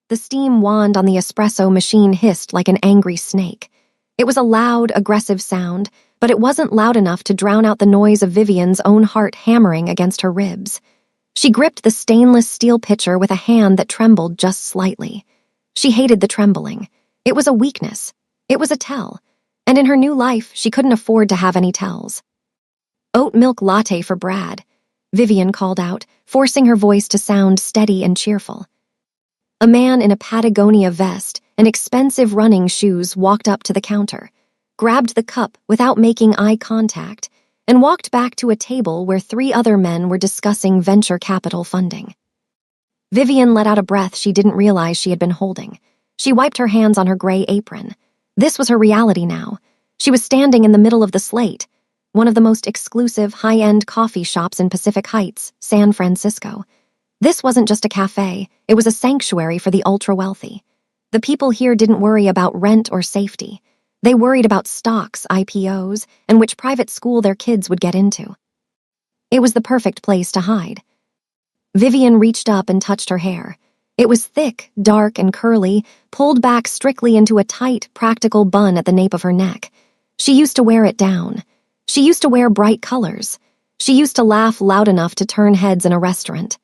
The steam wand on the espresso machine hissed like an angry snake. It was a loud, aggressive sound, but it wasn't loud enough to drown out the noise of Vivian's own heart hammering against her ribs. She gripped the stainless steel pitcher with a hand that trembled just slightly. She hated the trembling. It was a weakness. It was a tell. And in her new life, she couldn't afford to have any tells. "Oat milk latte for Brad," Vivian called out, forcing her voice to sound steady and cheerful. A man in a Patagonia vest and expensive running shoes walked up to the counter, grabbed the cup without making eye contact, and walked back to a table where 3 other men were discussing venture capital funding. Vivian let out a breath she didn't realize she had been holding. She wiped her hands on her gray apron. This was her reality now. She was standing in the middle of the Slate, one of the most exclusive, high-end coffee shops in Pacific Heights, San Francisco. This wasn't just a cafe, it was a sanctuary for the ultra-wealthy. The people here didn't worry about rent or safety. They worried about stocks, IPOs, and which private school their kids would get into. It was the perfect place to hide. Vivian reached up and touched her hair. It was thick, dark, and curly, pulled back strictly into a tight, practical bun at the nape of her neck. She used to wear it down. She used to wear bright colors. She used to laugh loud enough to turn heads in a restaurant.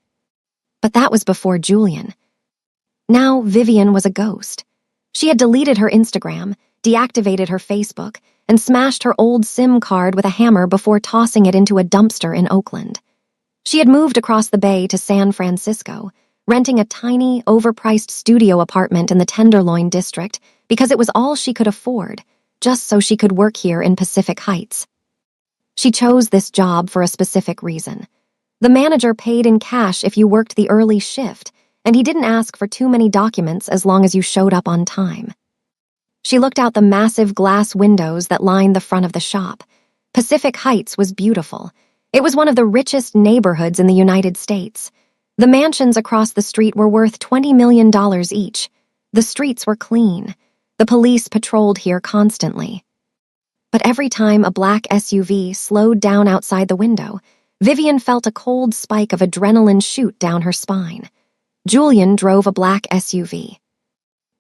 But that was before Julian. Now Vivian was a ghost. She had deleted her Instagram, deactivated her Facebook, and smashed her old SIM card with a hammer before tossing it into a dumpster in Oakland. She had moved across the bay to San Francisco, renting a tiny, overpriced studio apartment in the Tenderloin district because it was all she could afford, just so she could work here in Pacific Heights. She chose this job for a specific reason. The manager paid in cash if you worked the early shift, and he didn't ask for too many documents as long as you showed up on time. She looked out the massive glass windows that lined the front of the shop. Pacific Heights was beautiful. It was one of the richest neighborhoods in the United States. The mansions across the street were worth $20 million each. The streets were clean. The police patrolled here constantly. But every time a black SUV slowed down outside the window, Vivian felt a cold spike of adrenaline shoot down her spine. Julian drove a black SUV.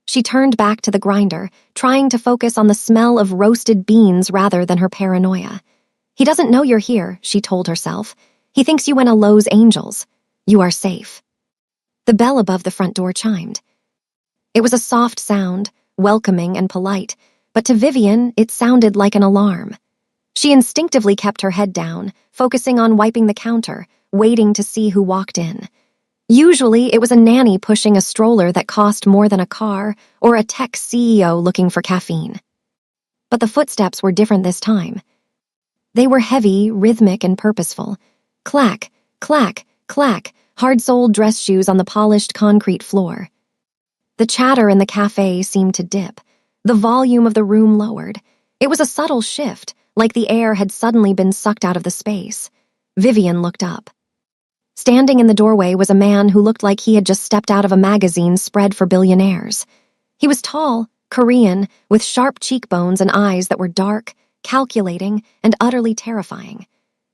She turned back to the grinder, trying to focus on the smell of roasted beans rather than her paranoia. "He doesn't know you're here," she told herself. "He thinks you went to Los Angeles. You are safe." The bell above the front door chimed. It was a soft sound, welcoming and polite, but to Vivian, it sounded like an alarm. She instinctively kept her head down, focusing on wiping the counter, waiting to see who walked in. Usually, it was a nanny pushing a stroller that cost more than a car, or a tech CEO looking for caffeine. But the footsteps were different this time. They were heavy, rhythmic, and purposeful. Clack, clack, clack, hard-soled dress shoes on the polished concrete floor. The chatter in the cafe seemed to dip. The volume of the room lowered. It was a subtle shift, like the air had suddenly been sucked out of the space. Vivian looked up. Standing in the doorway was a man who looked like he had just stepped out of a magazine spread for billionaires. He was tall, Korean, with sharp cheekbones and eyes that were dark, calculating, and utterly terrifying.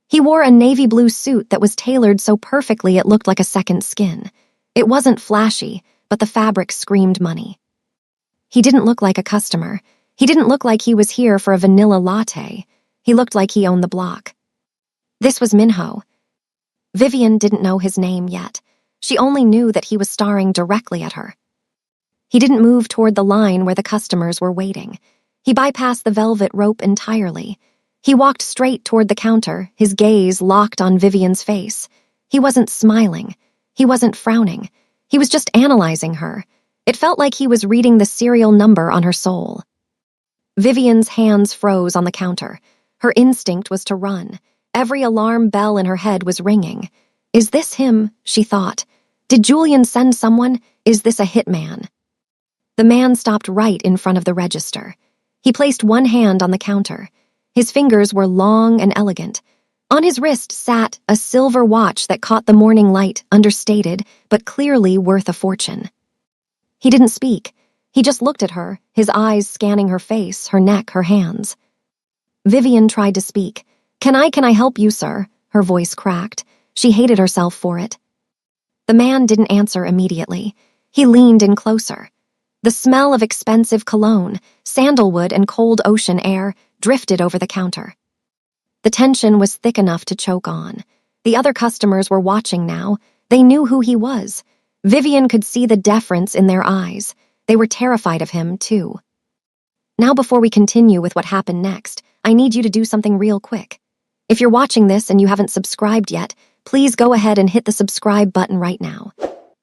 He wore a navy blue suit that was tailored so perfectly it looked like a second skin. It wasn't flashy, but the fabric screamed money. He didn't look like a customer. He didn't look like he was here for a vanilla latte. He looked like he owned the block. This was Minho. Vivian didn't know his name yet. She only knew that he was staring directly at her. He didn't move toward the line where the customers were waiting. He bypassed the velvet rope entirely. He walked straight toward the counter, his gaze locked on Vivian's face. He wasn't smiling. He wasn't frowning. He was just analyzing her. It felt like he was reading the serial number on her soul. Vivian's hands froze on the counter. Her instinct was to run. Every alarm bell in her head was ringing. Is this him? She thought. Did Julian send someone? Is this a hitman? The man stopped right in front of the register. He placed one hand on the counter. His fingers were long and elegant. On his wrist sat a silver watch that caught the morning light, understated, but clearly worth a fortune. He didn't speak. He just looked at her, his eyes scanning her face, her neck, her hands. Vivian tried to speak. Can I help you, sir?" Her voice cracked. She hated herself for it. The man didn't answer immediately. He leaned in closer. The smell of expensive cologne, sandalwood, and cold ocean air drifted over the counter. The tension was thick enough to choke on. The other customers were watching now. They knew who he was. Vivian could see the deference in their eyes. They were terrified of him, too. Now, before we continue with what happened next, I need you to do something real quick. If you're watching this and you haven't subscribed yet, please go ahead and hit the subscribe button right now.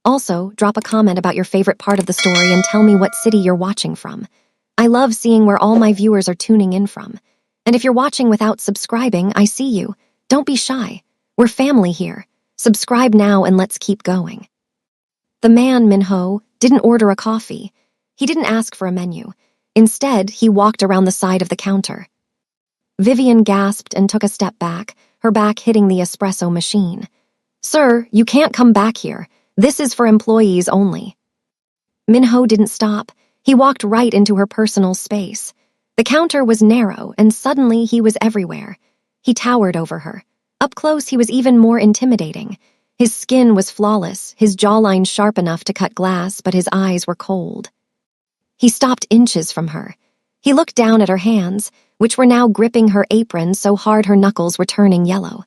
Also, drop a comment about your favorite part of the story and tell me what city you're watching from. I love seeing where all my viewers are tuning in from. And if you're watching without subscribing, I see you. Don't be shy. We're family here. Subscribe now and let's keep going. The man, Min-ho, didn't order a coffee. He didn't ask for a menu. Instead, he walked around the side of the counter. Vivian gasped and took a step back, her back hitting the espresso machine. "Sir, you can't come back here. This is for employees only." Min-ho didn't stop. He walked right into her personal space. The counter was narrow, and suddenly he was everywhere. He towered over her. Up close, he was even more intimidating. His skin was flawless, his jawline sharp enough to cut glass, but his eyes were cold. He stopped inches from her. He looked down at her hands, which were now gripping her apron so hard her knuckles were turning yellow.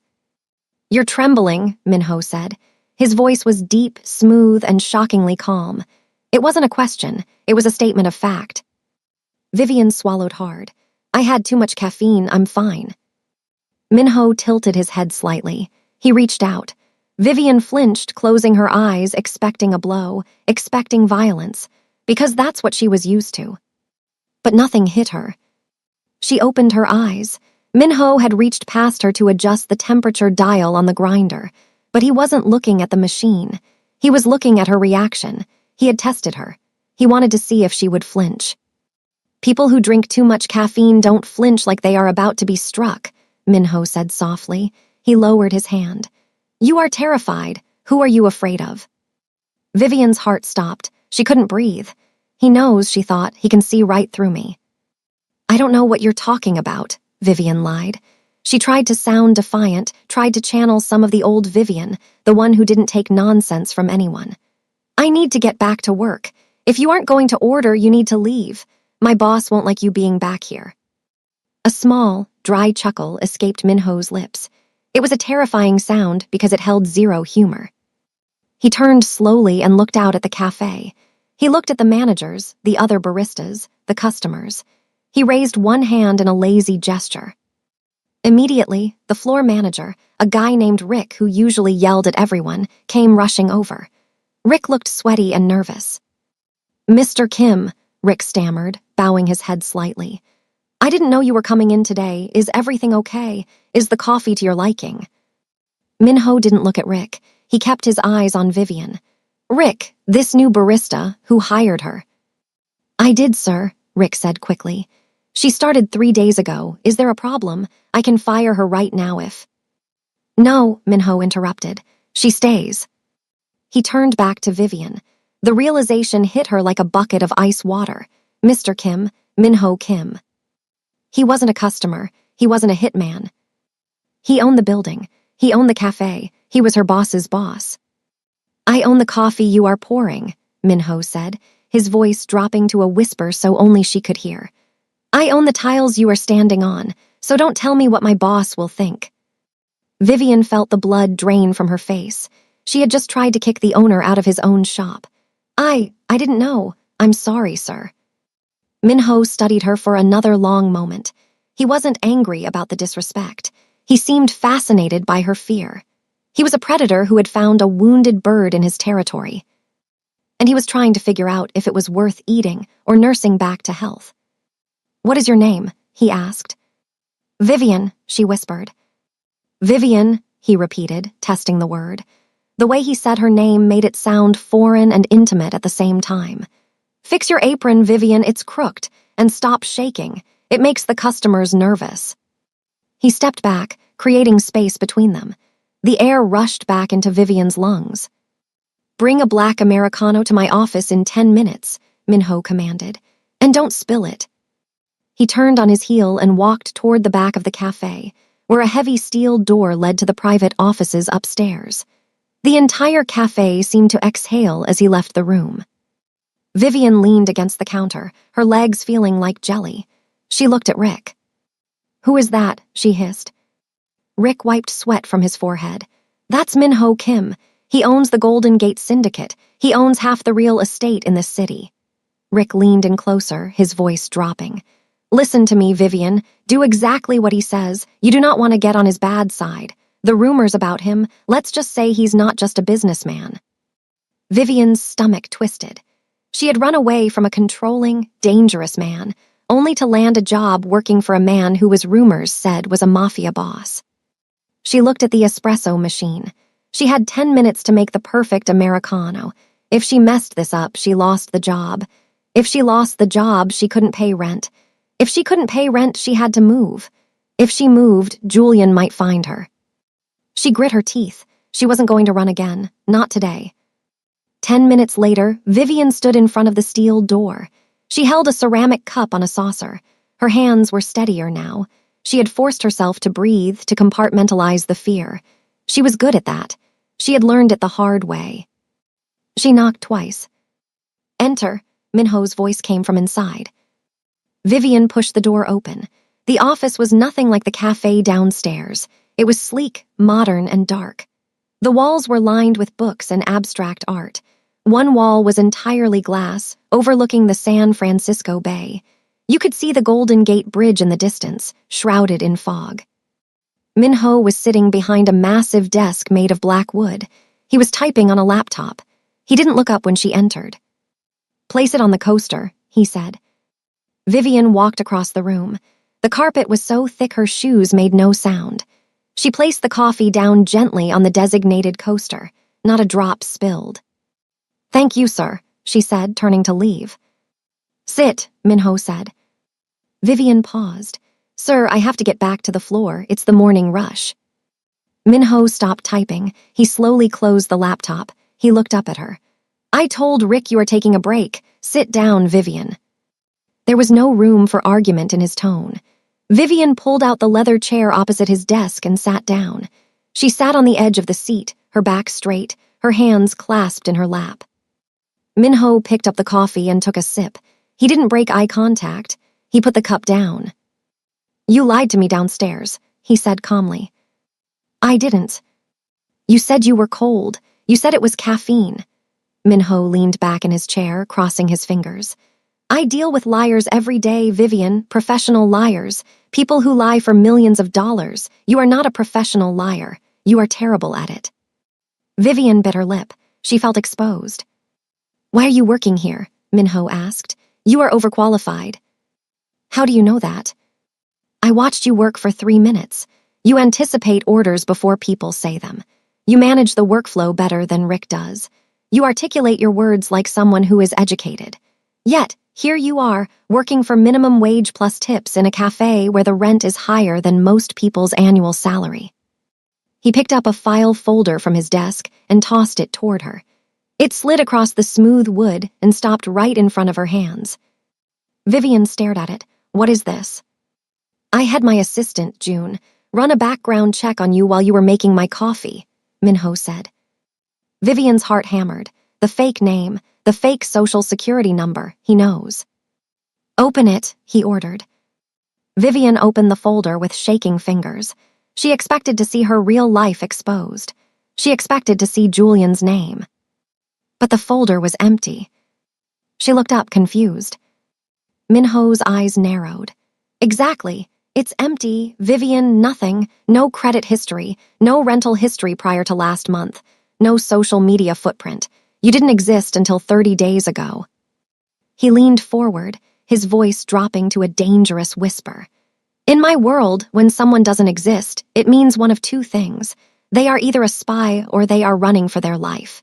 "You're trembling," Min-ho said. His voice was deep, smooth, and shockingly calm. It wasn't a question, it was a statement of fact. Vivian swallowed hard. "I had too much caffeine, I'm fine." Min-ho tilted his head slightly. He reached out. Vivian flinched, closing her eyes, expecting a blow, expecting violence, because that's what she was used to. But nothing hit her. She opened her eyes. Min-ho had reached past her to adjust the temperature dial on the grinder, but he wasn't looking at the machine. He was looking at her reaction. He had tested her. He wanted to see if she would flinch. "People who drink too much caffeine don't flinch like they are about to be struck," Min-ho said softly. He lowered his hand. "You are terrified. Who are you afraid of?" Vivian's heart stopped. She couldn't breathe. "He knows," she thought. "He can see right through me." "I don't know what you're talking about," Vivian lied. She tried to sound defiant, tried to channel some of the old Vivian, the one who didn't take nonsense from anyone. "I need to get back to work. If you aren't going to order, you need to leave. My boss won't like you being back here." A small, dry chuckle escaped Min-ho's lips. It was a terrifying sound because it held zero humor. He turned slowly and looked out at the cafe. He looked at the managers, the other baristas, the customers. He raised one hand in a lazy gesture. Immediately, the floor manager, a guy named Rick who usually yelled at everyone, came rushing over. Rick looked sweaty and nervous. "Mr. Kim," Rick stammered, bowing his head slightly. "I didn't know you were coming in today. Is everything okay? Is the coffee to your liking?" Min-ho didn't look at Rick. He kept his eyes on Vivian. "Rick, this new barista, who hired her?" "I did, sir," Rick said quickly. "She started 3 days ago. Is there a problem? I can fire her right now if—" "No," Min-ho interrupted. "She stays." He turned back to Vivian. The realization hit her like a bucket of ice water. Mr. Kim, Min-ho Kim. He wasn't a customer. He wasn't a hitman. He owned the building. He owned the cafe. He was her boss's boss. "I own the coffee you are pouring," Min-ho said, his voice dropping to a whisper so only she could hear. "I own the tiles you are standing on, so don't tell me what my boss will think." Vivian felt the blood drain from her face. She had just tried to kick the owner out of his own shop. I didn't know. I'm sorry, sir." Min-ho studied her for another long moment. He wasn't angry about the disrespect. He seemed fascinated by her fear. He was a predator who had found a wounded bird in his territory. And he was trying to figure out if it was worth eating or nursing back to health. "What is your name?" he asked. "Vivian," she whispered. "Vivian," he repeated, testing the word. The way he said her name made it sound foreign and intimate at the same time. "Fix your apron, Vivian, it's crooked, and stop shaking. It makes the customers nervous." He stepped back, creating space between them. The air rushed back into Vivian's lungs. "Bring a black Americano to my office in 10 minutes, Min-ho commanded. "And don't spill it." He turned on his heel and walked toward the back of the cafe, where a heavy steel door led to the private offices upstairs. The entire cafe seemed to exhale as he left the room. Vivian leaned against the counter, her legs feeling like jelly. She looked at Rick. "Who is that?" she hissed. Rick wiped sweat from his forehead. "That's Min-ho Kim. He owns the Golden Gate Syndicate. He owns half the real estate in this city." Rick leaned in closer, his voice dropping. "Listen to me, Vivian. Do exactly what he says. You do not want to get on his bad side. The rumors about him, let's just say he's not just a businessman." Vivian's stomach twisted. She had run away from a controlling, dangerous man, only to land a job working for a man who rumors said was a mafia boss. She looked at the espresso machine. She had 10 minutes to make the perfect Americano. If she messed this up, she lost the job. If she lost the job, she couldn't pay rent. If she couldn't pay rent, she had to move. If she moved, Julian might find her. She grit her teeth. She wasn't going to run again. Not today. 10 minutes later, Vivian stood in front of the steel door. She held a ceramic cup on a saucer. Her hands were steadier now. She had forced herself to breathe, to compartmentalize the fear. She was good at that. She had learned it the hard way. She knocked twice. "Enter," Min-ho's voice came from inside. Vivian pushed the door open. The office was nothing like the cafe downstairs. It was sleek, modern, and dark. The walls were lined with books and abstract art. One wall was entirely glass, overlooking the San Francisco Bay. You could see the Golden Gate Bridge in the distance, shrouded in fog. Min-ho was sitting behind a massive desk made of black wood. He was typing on a laptop. He didn't look up when she entered. "Place it on the coaster," he said. Vivian walked across the room. The carpet was so thick her shoes made no sound. She placed the coffee down gently on the designated coaster. Not a drop spilled. "Thank you, sir," she said, turning to leave. "Sit," Min-ho said. Vivian paused. "Sir, I have to get back to the floor. It's the morning rush." Min-ho stopped typing. He slowly closed the laptop. He looked up at her. "I told Rick you are taking a break. Sit down, Vivian." There was no room for argument in his tone. Vivian pulled out the leather chair opposite his desk and sat down. She sat on the edge of the seat, her back straight, her hands clasped in her lap. Min-ho picked up the coffee and took a sip. He didn't break eye contact. He put the cup down. "You lied to me downstairs," he said calmly. "I didn't." "You said you were cold. You said it was caffeine." Min-ho leaned back in his chair, crossing his fingers. "I deal with liars every day, Vivian, professional liars, people who lie for millions of dollars. You are not a professional liar. You are terrible at it." Vivian bit her lip. She felt exposed. "Why are you working here?" Min-ho asked. "You are overqualified." "How do you know that?" "I watched you work for 3 minutes. You anticipate orders before people say them. You manage the workflow better than Rick does. You articulate your words like someone who is educated. Yet, here you are, working for minimum wage plus tips in a cafe where the rent is higher than most people's annual salary." He picked up a file folder from his desk and tossed it toward her. It slid across the smooth wood and stopped right in front of her hands. Vivian stared at it. "What is this?" "I had my assistant, June, run a background check on you while you were making my coffee," Min-ho said. Vivian's heart hammered. The fake name, the fake social security number, he knows. "Open it," he ordered. Vivian opened the folder with shaking fingers. She expected to see her real life exposed. She expected to see Julian's name. But the folder was empty. She looked up, confused. Min-ho's eyes narrowed. "Exactly. It's empty, Vivian, nothing. No credit history, no rental history prior to last month, no social media footprint. You didn't exist until 30 days ago." He leaned forward, his voice dropping to a dangerous whisper. "In my world, when someone doesn't exist, it means one of two things. They are either a spy or they are running for their life."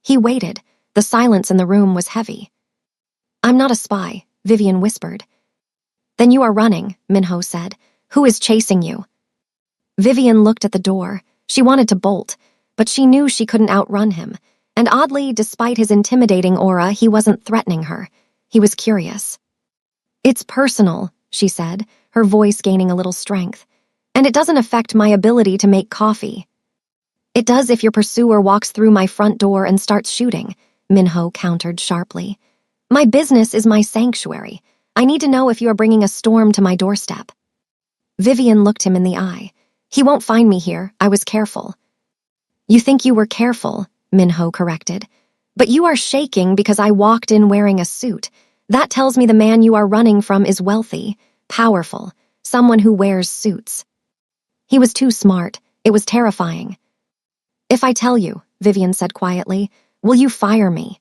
He waited. The silence in the room was heavy. "I'm not a spy," Vivian whispered. "Then you are running," Min-ho said. "Who is chasing you?" Vivian looked at the door. She wanted to bolt, but she knew she couldn't outrun him. And oddly, despite his intimidating aura, he wasn't threatening her. He was curious. "It's personal," she said, her voice gaining a little strength. "And it doesn't affect my ability to make coffee." It does if your pursuer walks through my front door and starts shooting, Minho countered sharply. My business is my sanctuary. I need to know if you are bringing a storm to my doorstep. Vivian looked him in the eye. He won't find me here. I was careful. You think you were careful, Minho corrected. But you are shaking because I walked in wearing a suit. That tells me the man you are running from is wealthy, powerful, someone who wears suits. He was too smart. It was terrifying. If I tell you, Vivian said quietly, will you fire me?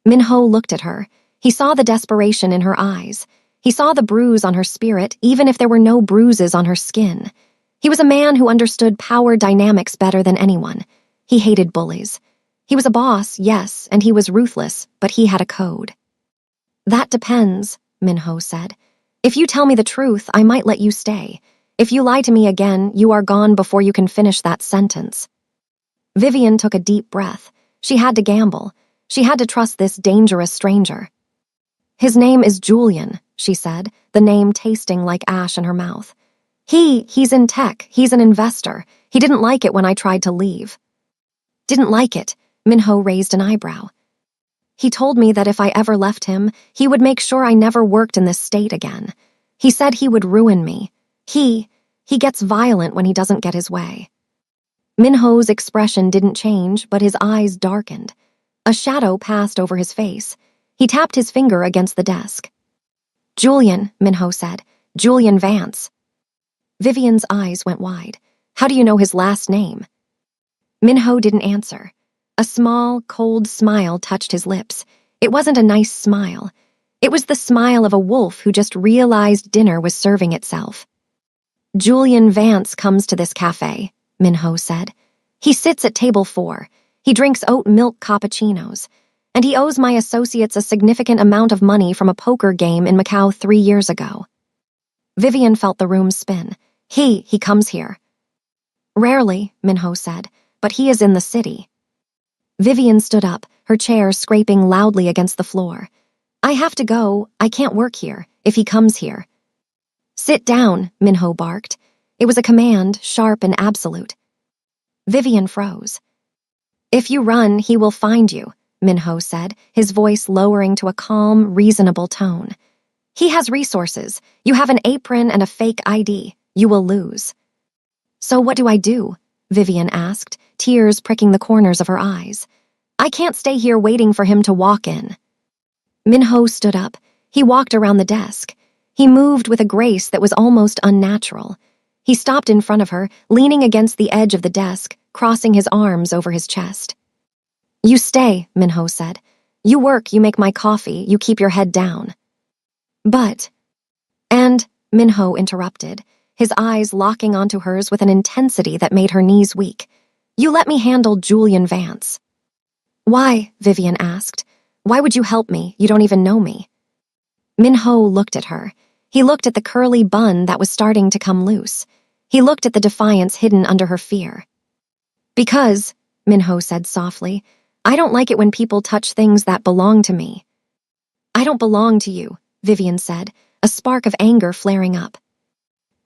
Minho looked at her. He saw the desperation in her eyes. He saw the bruise on her spirit, even if there were no bruises on her skin. He was a man who understood power dynamics better than anyone. He hated bullies. He was a boss, yes, and he was ruthless, but he had a code. That depends, Minho said. If you tell me the truth, I might let you stay. If you lie to me again, you are gone before you can finish that sentence. Vivian took a deep breath. She had to gamble. She had to trust this dangerous stranger. His name is Julian, she said, the name tasting like ash in her mouth. He's in tech. He's an investor. He didn't like it when I tried to leave. Didn't like it? Minho raised an eyebrow. He told me that if I ever left him, he would make sure I never worked in this state again. He said he would ruin me. He gets violent when he doesn't get his way. Minho's expression didn't change, but his eyes darkened. A shadow passed over his face. He tapped his finger against the desk. Julian, Minho said. Julian Vance. Vivian's eyes went wide. How do you know his last name? Minho didn't answer. A small, cold smile touched his lips. It wasn't a nice smile. It was the smile of a wolf who just realized dinner was serving itself. Julian Vance comes to this cafe, Minho said. He sits at table 4. He drinks oat milk cappuccinos. And he owes my associates a significant amount of money from a poker game in Macau 3 years ago. Vivian felt the room spin. He comes here. Rarely, Minho said, but he is in the city. Vivian stood up, her chair scraping loudly against the floor. I have to go. I can't work here, if he comes here. Sit down, Minho barked. It was a command, sharp and absolute. Vivian froze. If you run, he will find you, Minho said, his voice lowering to a calm, reasonable tone. He has resources. You have an apron and a fake ID. You will lose. So what do I do? Vivian asked, tears pricking the corners of her eyes. I can't stay here waiting for him to walk in. Minho stood up. He walked around the desk. He moved with a grace that was almost unnatural. He stopped in front of her, leaning against the edge of the desk, crossing his arms over his chest. You stay, Minho said. You work, you make my coffee, you keep your head down. But... And, Minho interrupted, his eyes locking onto hers with an intensity that made her knees weak. You let me handle Julian Vance. Why? Vivian asked. Why would you help me? You don't even know me. Minho looked at her. He looked at the curly bun that was starting to come loose. He looked at the defiance hidden under her fear. Because, Minho said softly, I don't like it when people touch things that belong to me. I don't belong to you, Vivian said, a spark of anger flaring up.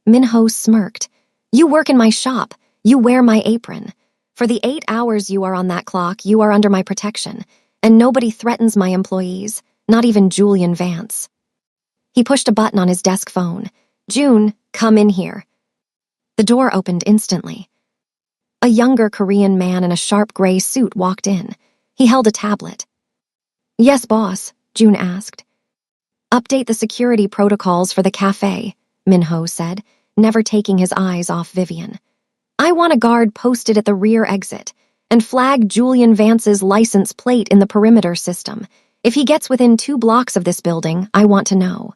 Minho smirked. You work in my shop. You wear my apron. For the 8 hours you are on that clock, you are under my protection, and nobody threatens my employees, not even Julian Vance. He pushed a button on his desk phone. June, come in here. The door opened instantly. A younger Korean man in a sharp gray suit walked in. He held a tablet. Yes, boss, June asked. Update the security protocols for the cafe, Minho said, never taking his eyes off Vivian. I want a guard posted at the rear exit, and flag Julian Vance's license plate in the perimeter system. If he gets within 2 blocks of this building, I want to know.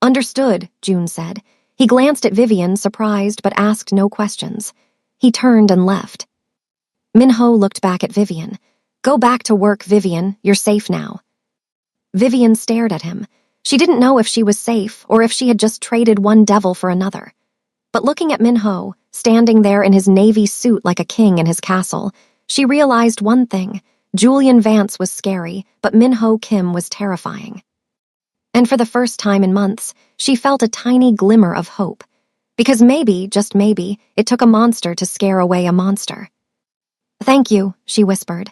Understood, June said. He glanced at Vivian, surprised, but asked no questions. He turned and left. Minho looked back at Vivian. Go back to work, Vivian. You're safe now. Vivian stared at him. She didn't know if she was safe or if she had just traded one devil for another. But looking at Minho, standing there in his navy suit like a king in his castle, she realized one thing. Julian Vance was scary, but Minho Kim was terrifying. And for the first time in months, she felt a tiny glimmer of hope. Because maybe, just maybe, it took a monster to scare away a monster. Thank you, she whispered.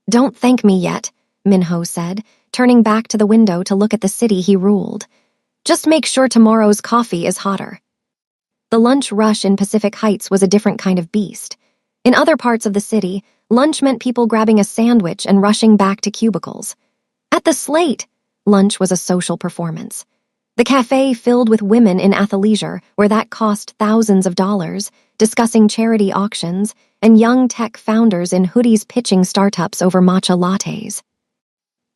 Don't thank me yet, Minho said, turning back to the window to look at the city he ruled. Just make sure tomorrow's coffee is hotter. The lunch rush in Pacific Heights was a different kind of beast. In other parts of the city, lunch meant people grabbing a sandwich and rushing back to cubicles. At the Slate, lunch was a social performance. The cafe filled with women in athleisure, where that cost thousands of dollars, discussing charity auctions, and young tech founders in hoodies pitching startups over matcha lattes.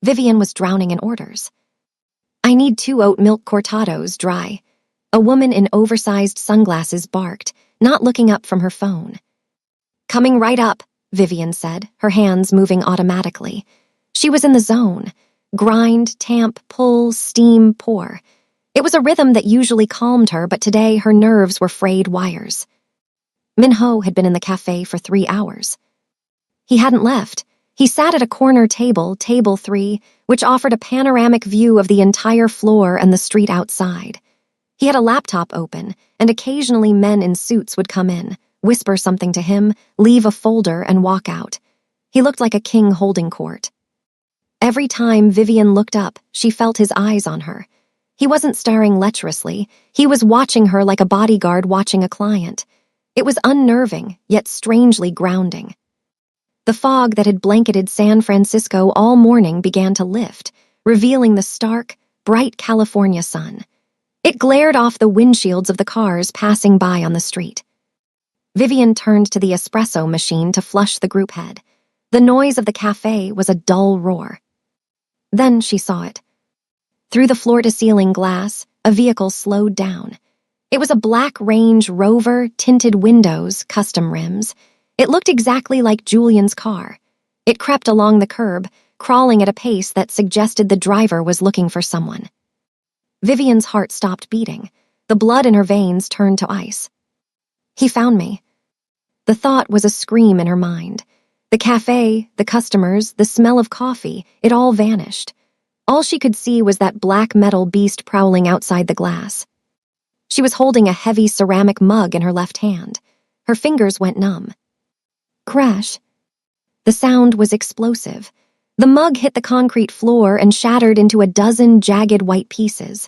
Vivian was drowning in orders. I need 2 oat milk cortados, dry. A woman in oversized sunglasses barked, not looking up from her phone. Coming right up, Vivian said, her hands moving automatically. She was in the zone. Grind, tamp, pull, steam, pour. It was a rhythm that usually calmed her, but today her nerves were frayed wires. Minho had been in the cafe for 3 hours. He hadn't left. He sat at a corner table, table 3, which offered a panoramic view of the entire floor and the street outside. He had a laptop open, and occasionally men in suits would come in, whisper something to him, leave a folder, and walk out. He looked like a king holding court. Every time Vivian looked up, she felt his eyes on her. He wasn't staring lecherously. He was watching her like a bodyguard watching a client. It was unnerving, yet strangely grounding. The fog that had blanketed San Francisco all morning began to lift, revealing the stark, bright California sun. It glared off the windshields of the cars passing by on the street. Vivian turned to the espresso machine to flush the group head. The noise of the cafe was a dull roar. Then she saw it. Through the floor-to-ceiling glass, a vehicle slowed down. It was a black Range Rover, tinted windows, custom rims. It looked exactly like Julian's car. It crept along the curb, crawling at a pace that suggested the driver was looking for someone. Vivian's heart stopped beating. The blood in her veins turned to ice. He found me. The thought was a scream in her mind. The cafe, the customers, the smell of coffee, it all vanished. All she could see was that black metal beast prowling outside the glass. She was holding a heavy ceramic mug in her left hand. Her fingers went numb. Crash. The sound was explosive. The mug hit the concrete floor and shattered into a dozen jagged white pieces.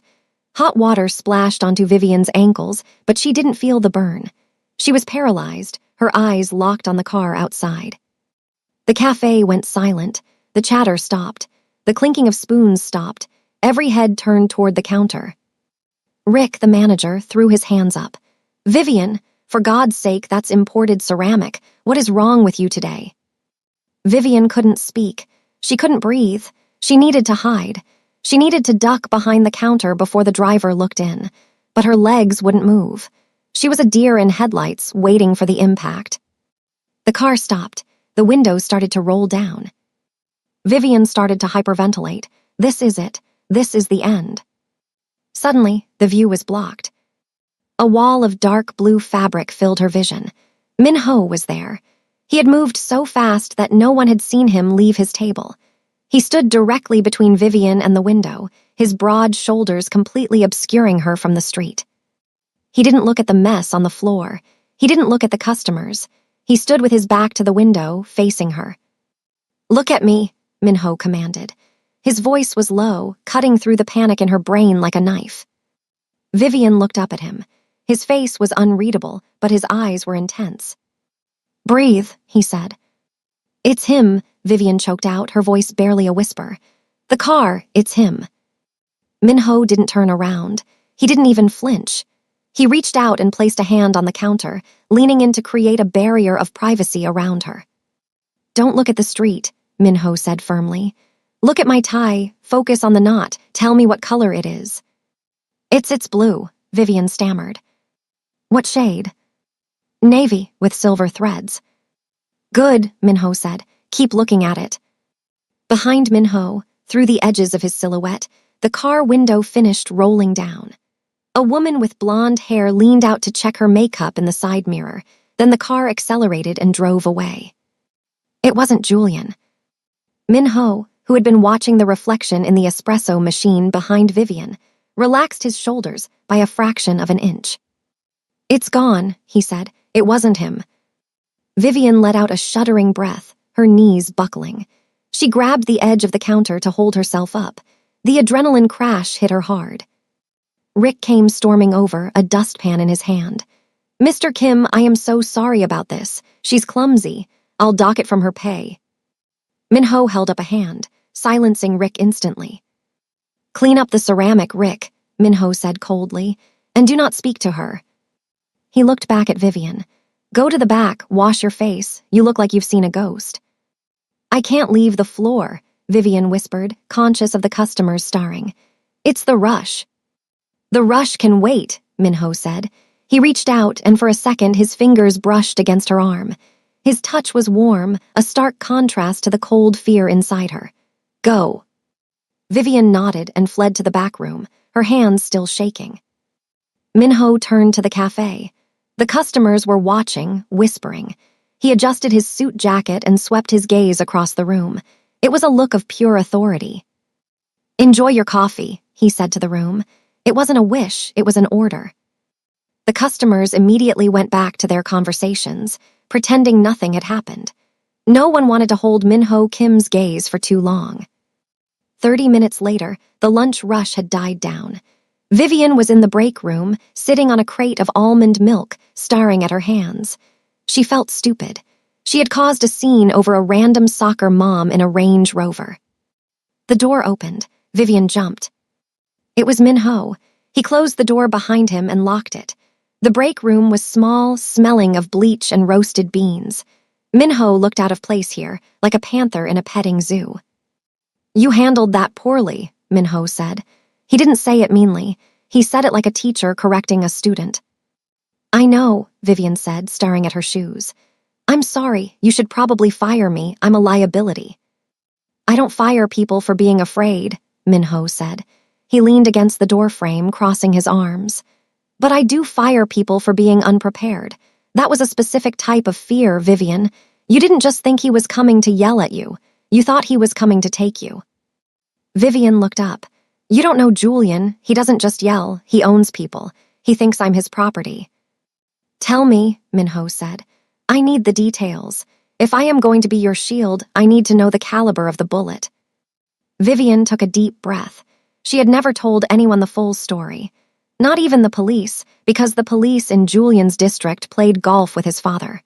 Hot water splashed onto Vivian's ankles, but she didn't feel the burn. She was paralyzed, her eyes locked on the car outside. The cafe went silent. The chatter stopped. The clinking of spoons stopped. Every head turned toward the counter. Rick, the manager, threw his hands up. Vivian, for God's sake, that's imported ceramic. What is wrong with you today? Vivian couldn't speak. She couldn't breathe. She needed to hide. She needed to duck behind the counter before the driver looked in. But her legs wouldn't move. She was a deer in headlights, waiting for the impact. The car stopped. The windows started to roll down. Vivian started to hyperventilate. This is it. This is the end. Suddenly, the view was blocked. A wall of dark blue fabric filled her vision. Minho was there. He had moved so fast that no one had seen him leave his table. He stood directly between Vivian and the window, his broad shoulders completely obscuring her from the street. He didn't look at the mess on the floor. He didn't look at the customers. He stood with his back to the window, facing her. Look at me, Minho commanded. His voice was low, cutting through the panic in her brain like a knife. Vivian looked up at him. His face was unreadable, but his eyes were intense. Breathe, he said. It's him, Vivian choked out, her voice barely a whisper. The car, it's him. Minho didn't turn around. He didn't even flinch. He reached out and placed a hand on the counter, leaning in to create a barrier of privacy around her. Don't look at the street, Minho said firmly. Look at my tie, focus on the knot, tell me what color it is. It's blue, Vivian stammered. What shade? Navy, with silver threads. Good, Minho said. Keep looking at it. Behind Minho, through the edges of his silhouette, the car window finished rolling down. A woman with blonde hair leaned out to check her makeup in the side mirror. Then the car accelerated and drove away. It wasn't Julian. Minho, who had been watching the reflection in the espresso machine behind Vivian, relaxed his shoulders by a fraction of an inch. It's gone, he said. It wasn't him. Vivian let out a shuddering breath, her knees buckling. She grabbed the edge of the counter to hold herself up. The adrenaline crash hit her hard. Rick came storming over, a dustpan in his hand. "Mr. Kim, I am so sorry about this. She's clumsy. I'll dock it from her pay." Minho held up a hand, silencing Rick instantly. "Clean up the ceramic, Rick," Minho said coldly, "and do not speak to her." He looked back at Vivian. "Go to the back, wash your face. You look like you've seen a ghost." "I can't leave the floor," Vivian whispered, conscious of the customers staring. "It's the rush." "The rush can wait," Minho said. He reached out, and for a second his fingers brushed against her arm. His touch was warm, a stark contrast to the cold fear inside her. "Go." Vivian nodded and fled to the back room, her hands still shaking. Minho turned to the cafe. The customers were watching, whispering. He adjusted his suit jacket and swept his gaze across the room. It was a look of pure authority. "Enjoy your coffee," he said to the room. It wasn't a wish, it was an order. The customers immediately went back to their conversations, pretending nothing had happened. No one wanted to hold Minho Kim's gaze for too long. 30 minutes later, the lunch rush had died down. Vivian was in the break room, sitting on a crate of almond milk, staring at her hands. She felt stupid. She had caused a scene over a random soccer mom in a Range Rover. The door opened. Vivian jumped. It was Minho. He closed the door behind him and locked it. The break room was small, smelling of bleach and roasted beans. Minho looked out of place here, like a panther in a petting zoo. "You handled that poorly," Minho said. He didn't say it meanly. He said it like a teacher correcting a student. "I know," Vivian said, staring at her shoes. "I'm sorry. You should probably fire me. I'm a liability." "I don't fire people for being afraid," Minho said. He leaned against the doorframe, crossing his arms. "But I do fire people for being unprepared. That was a specific type of fear, Vivian. You didn't just think he was coming to yell at you. You thought he was coming to take you." Vivian looked up. "You don't know Julian. He doesn't just yell. He owns people. He thinks I'm his property." "Tell me," Minho said. "I need the details. If I am going to be your shield, I need to know the caliber of the bullet." Vivian took a deep breath. She had never told anyone the full story. Not even the police, because the police in Julian's district played golf with his father.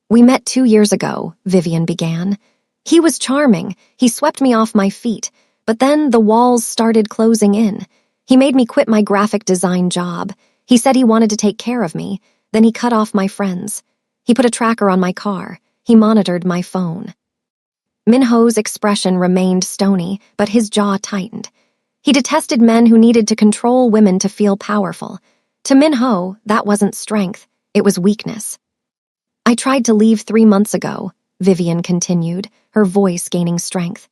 "We met 2 years ago," Vivian began. "He was charming. He swept me off my feet. But then the walls started closing in. He made me quit my graphic design job. He said he wanted to take care of me. Then he cut off my friends. He put a tracker on my car. He monitored my phone." Minho's expression remained stony, but his jaw tightened. He detested men who needed to control women to feel powerful. To Minho, that wasn't strength, it was weakness. "I tried to leave 3 months ago," Vivian continued, her voice gaining strength.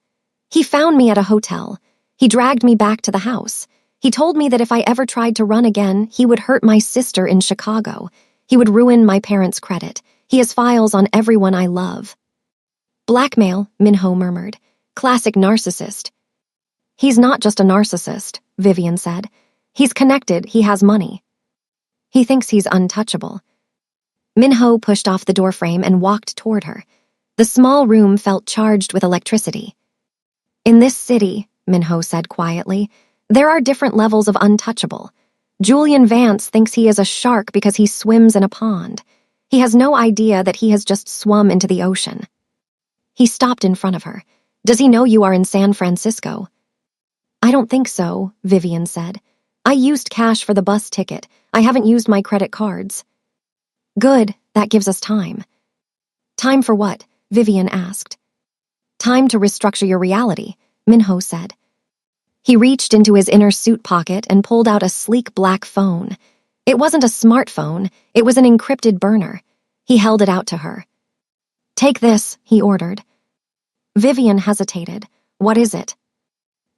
"He found me at a hotel. He dragged me back to the house. He told me that if I ever tried to run again, he would hurt my sister in Chicago. He would ruin my parents' credit. He has files on everyone I love." "Blackmail," Minho murmured. "Classic narcissist." "He's not just a narcissist," Vivian said. "He's connected, he has money. He thinks he's untouchable." Minho pushed off the doorframe and walked toward her. The small room felt charged with electricity. "In this city," Minho said quietly, "there are different levels of untouchable. Julian Vance thinks he is a shark because he swims in a pond. He has no idea that he has just swum into the ocean." He stopped in front of her. "Does he know you are in San Francisco?" "I don't think so," Vivian said. "I used cash for the bus ticket. I haven't used my credit cards." "Good, that gives us time." "Time for what?" Vivian asked. "Time to restructure your reality," Minho said. He reached into his inner suit pocket and pulled out a sleek black phone. It wasn't a smartphone, it was an encrypted burner. He held it out to her. "Take this," he ordered. Vivian hesitated. "What is it?"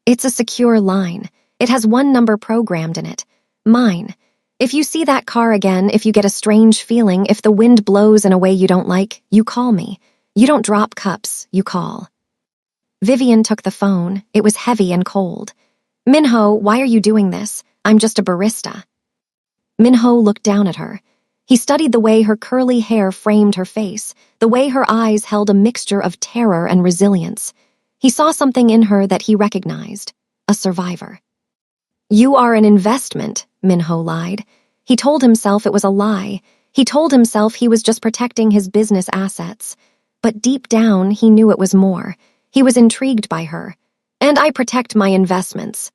"It's a secure line. It has one number programmed in it. Mine. If you see that car again, if you get a strange feeling, if the wind blows in a way you don't like, you call me. You don't drop cups, you call." Vivian took the phone. It was heavy and cold. "Minho, why are you doing this? I'm just a barista." Minho looked down at her. He studied the way her curly hair framed her face, the way her eyes held a mixture of terror and resilience. He saw something in her that he recognized, a survivor. "You are an investment," Minho lied. He told himself it was a lie. He told himself he was just protecting his business assets. But deep down, he knew it was more. He was intrigued by her. "And I protect my investments."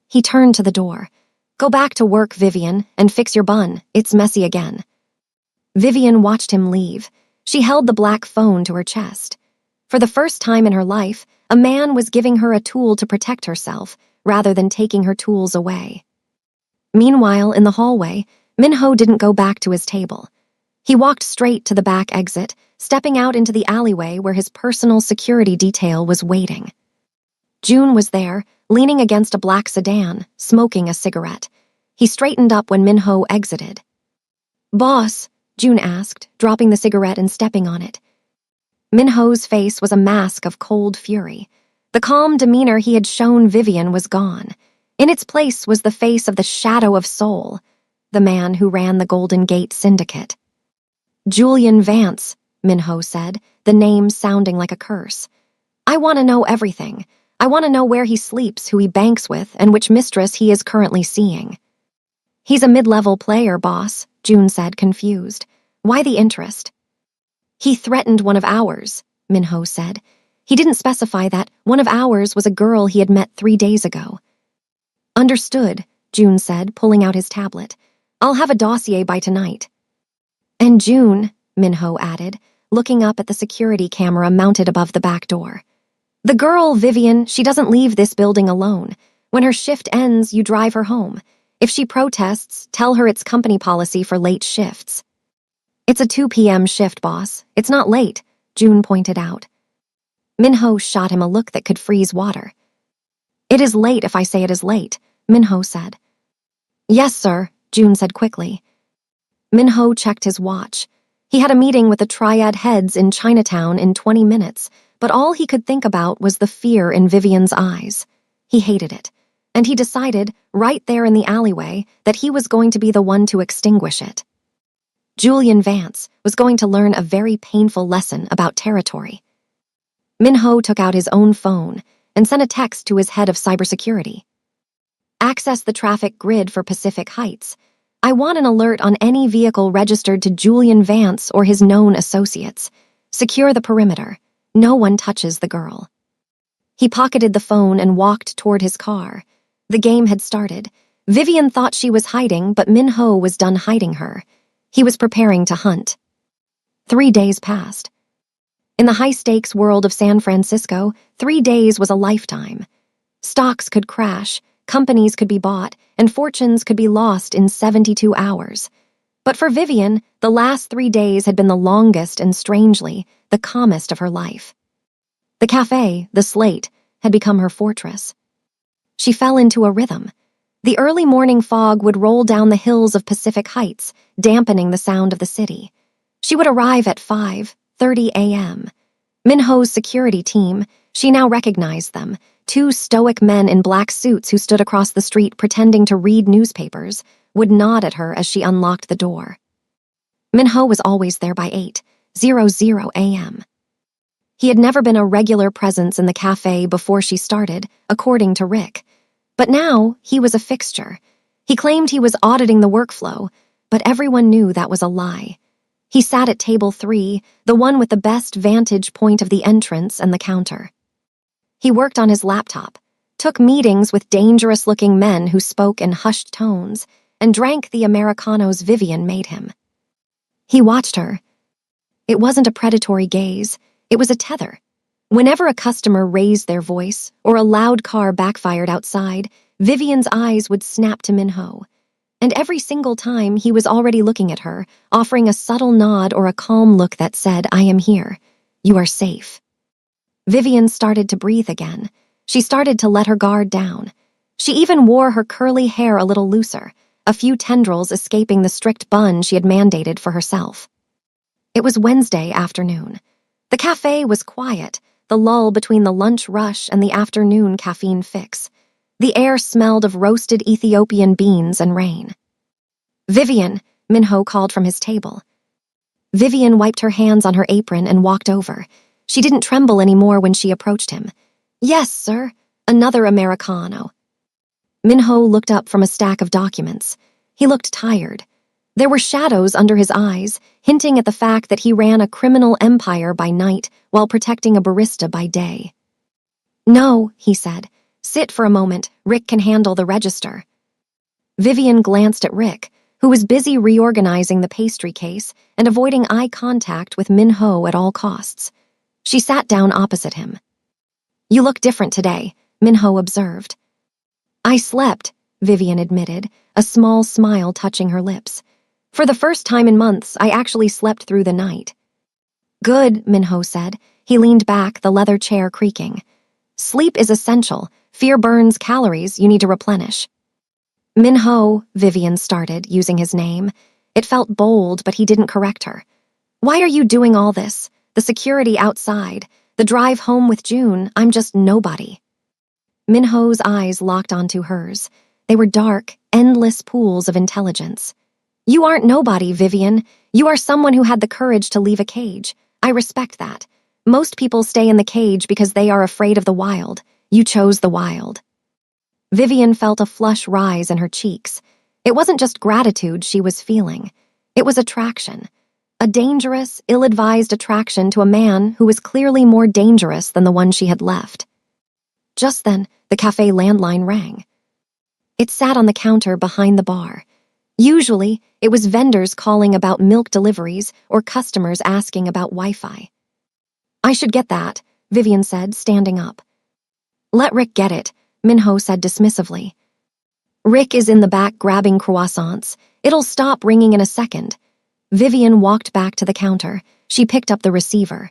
He turned to the door. "Go back to work, Vivian, and fix your bun. It's messy again." Vivian watched him leave. She held the black phone to her chest. For the first time in her life, a man was giving her a tool to protect herself, rather than taking her tools away. Meanwhile, in the hallway, Minho didn't go back to his table. He walked straight to the back exit, stepping out into the alleyway where his personal security detail was waiting. June was there, leaning against a black sedan, smoking a cigarette. He straightened up when Minho exited. "Boss?" June asked, dropping the cigarette and stepping on it. Minho's face was a mask of cold fury. The calm demeanor he had shown Vivian was gone. In its place was the face of the shadow of soul, the man who ran the Golden Gate Syndicate. "Julian Vance," Minho said, the name sounding like a curse. "I want to know everything. I want to know where he sleeps, who he banks with, and which mistress he is currently seeing." "He's a mid-level player, boss," June said, confused. "Why the interest?" "He threatened one of ours," Minho said. He didn't specify that one of ours was a girl he had met 3 days ago. "Understood," June said, pulling out his tablet. "I'll have a dossier by tonight." "And June," Minho added, looking up at the security camera mounted above the back door. "The girl, Vivian, she doesn't leave this building alone. When her shift ends, you drive her home. If she protests, tell her it's company policy for late shifts." "It's a 2 p.m. shift, boss. It's not late," June pointed out. Minho shot him a look that could freeze water. "It is late if I say it is late," Minho said. "Yes, sir," June said quickly. Minho checked his watch. He had a meeting with the Triad heads in Chinatown in 20 minutes, but all he could think about was the fear in Vivian's eyes. He hated it, and he decided, right there in the alleyway, that he was going to be the one to extinguish it. Julian Vance was going to learn a very painful lesson about territory. Minho took out his own phone and sent a text to his head of cybersecurity. "Access the traffic grid for Pacific Heights. I want an alert on any vehicle registered to Julian Vance or his known associates. Secure the perimeter. No one touches the girl." He pocketed the phone and walked toward his car. The game had started. Vivian thought she was hiding, but Minho was done hiding her. He was preparing to hunt. 3 days passed. In the high-stakes world of San Francisco, 3 days was a lifetime. Stocks could crash, companies could be bought, and fortunes could be lost in 72 hours. But for Vivian, the last 3 days had been the longest and, strangely, the calmest of her life. The cafe, the Slate, had become her fortress. She fell into a rhythm. The early morning fog would roll down the hills of Pacific Heights, dampening the sound of the city. She would arrive at 5:30 a.m. Minho's security team, she now recognized them, 2 stoic men in black suits who stood across the street pretending to read newspapers, would nod at her as she unlocked the door. Minho was always there by 8:00 a.m. He had never been a regular presence in the cafe before she started, according to Rick. But now, he was a fixture. He claimed he was auditing the workflow, but everyone knew that was a lie. He sat at table 3, the one with the best vantage point of the entrance and the counter. He worked on his laptop, took meetings with dangerous-looking men who spoke in hushed tones, and drank the Americanos Vivian made him. He watched her. It wasn't a predatory gaze, it was a tether. Whenever a customer raised their voice or a loud car backfired outside, Vivian's eyes would snap to Minho. And every single time he was already looking at her, offering a subtle nod or a calm look that said, "I am here. You are safe." Vivian started to breathe again. She started to let her guard down. She even wore her curly hair a little looser, a few tendrils escaping the strict bun she had mandated for herself. It was Wednesday afternoon. The cafe was quiet, the lull between the lunch rush and the afternoon caffeine fix. The air smelled of roasted Ethiopian beans and rain. "Vivian," Minho called from his table. Vivian wiped her hands on her apron and walked over. She didn't tremble anymore when she approached him. Yes, sir. Another Americano. Minho looked up from a stack of documents. He looked tired. There were shadows under his eyes, hinting at the fact that he ran a criminal empire by night while protecting a barista by day. No, he said. Sit for a moment. Rick can handle the register. Vivian glanced at Rick, who was busy reorganizing the pastry case and avoiding eye contact with Minho at all costs. She sat down opposite him. You look different today, Minho observed. I slept, Vivian admitted, a small smile touching her lips. For the first time in months, I actually slept through the night. Good, Minho said. He leaned back, the leather chair creaking. Sleep is essential. Fear burns calories you need to replenish. Minho, Vivian started, using his name. It felt bold, but he didn't correct her. Why are you doing all this? The security outside, the drive home with June, I'm just nobody. Minho's eyes locked onto hers. They were dark, endless pools of intelligence. You aren't nobody, Vivian. You are someone who had the courage to leave a cage. I respect that. Most people stay in the cage because they are afraid of the wild. You chose the wild. Vivian felt a flush rise in her cheeks. It wasn't just gratitude she was feeling. It was attraction. A dangerous, ill-advised attraction to a man who was clearly more dangerous than the one she had left. Just then, the cafe landline rang. It sat on the counter behind the bar. Usually, it was vendors calling about milk deliveries or customers asking about Wi-Fi. I should get that, Vivian said, standing up. Let Rick get it, Minho said dismissively. Rick is in the back grabbing croissants. It'll stop ringing in a second. Vivian walked back to the counter. She picked up the receiver.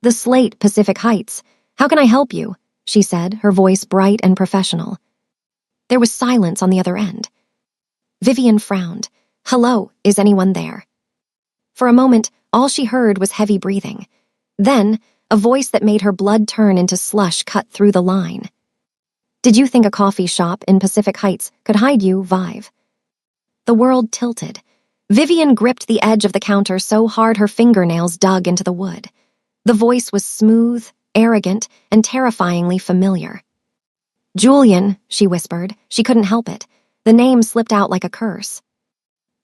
The Slate, Pacific Heights. How can I help you? She said, her voice bright and professional. There was silence on the other end. Vivian frowned. Hello, is anyone there? For a moment, all she heard was heavy breathing. Then, a voice that made her blood turn into slush cut through the line. Did you think a coffee shop in Pacific Heights could hide you, Vive? The world tilted. Vivian gripped the edge of the counter so hard her fingernails dug into the wood. The voice was smooth, arrogant, and terrifyingly familiar. Julian, she whispered. She couldn't help it. The name slipped out like a curse.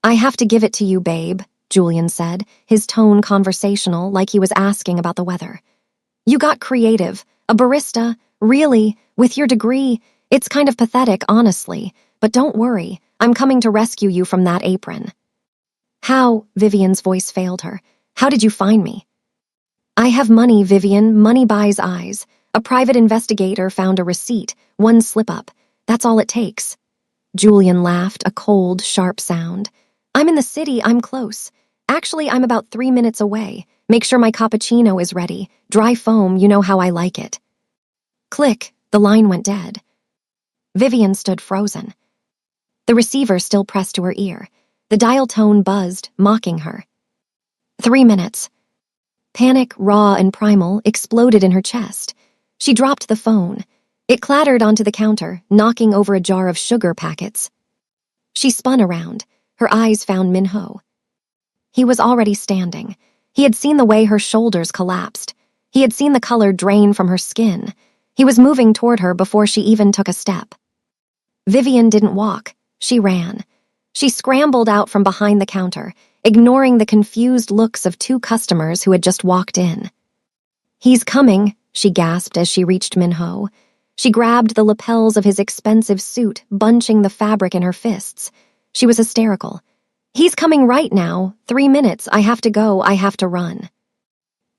I have to give it to you, babe, Julian said, his tone conversational like he was asking about the weather. You got creative. A barista, really, with your degree. It's kind of pathetic, honestly, but don't worry. I'm coming to rescue you from that apron. How? Vivian's voice failed her. How did you find me? I have money, Vivian. Money buys eyes. A private investigator found a receipt, one slip-up. That's all it takes. Julian laughed, a cold, sharp sound. I'm in the city, I'm close. Actually, I'm about 3 minutes away. Make sure my cappuccino is ready. Dry foam, you know how I like it. Click, the line went dead. Vivian stood frozen. The receiver still pressed to her ear. The dial tone buzzed, mocking her. 3 minutes. Panic, raw and primal, exploded in her chest. She dropped the phone. It clattered onto the counter, knocking over a jar of sugar packets. She spun around. Her eyes found Minho. He was already standing. He had seen the way her shoulders collapsed. He had seen the color drain from her skin. He was moving toward her before she even took a step. Vivian didn't walk. She ran. She scrambled out from behind the counter, ignoring the confused looks of 2 customers who had just walked in. He's coming, she gasped as she reached Minho. She grabbed the lapels of his expensive suit, bunching the fabric in her fists. She was hysterical. He's coming right now. 3 minutes. I have to go. I have to run.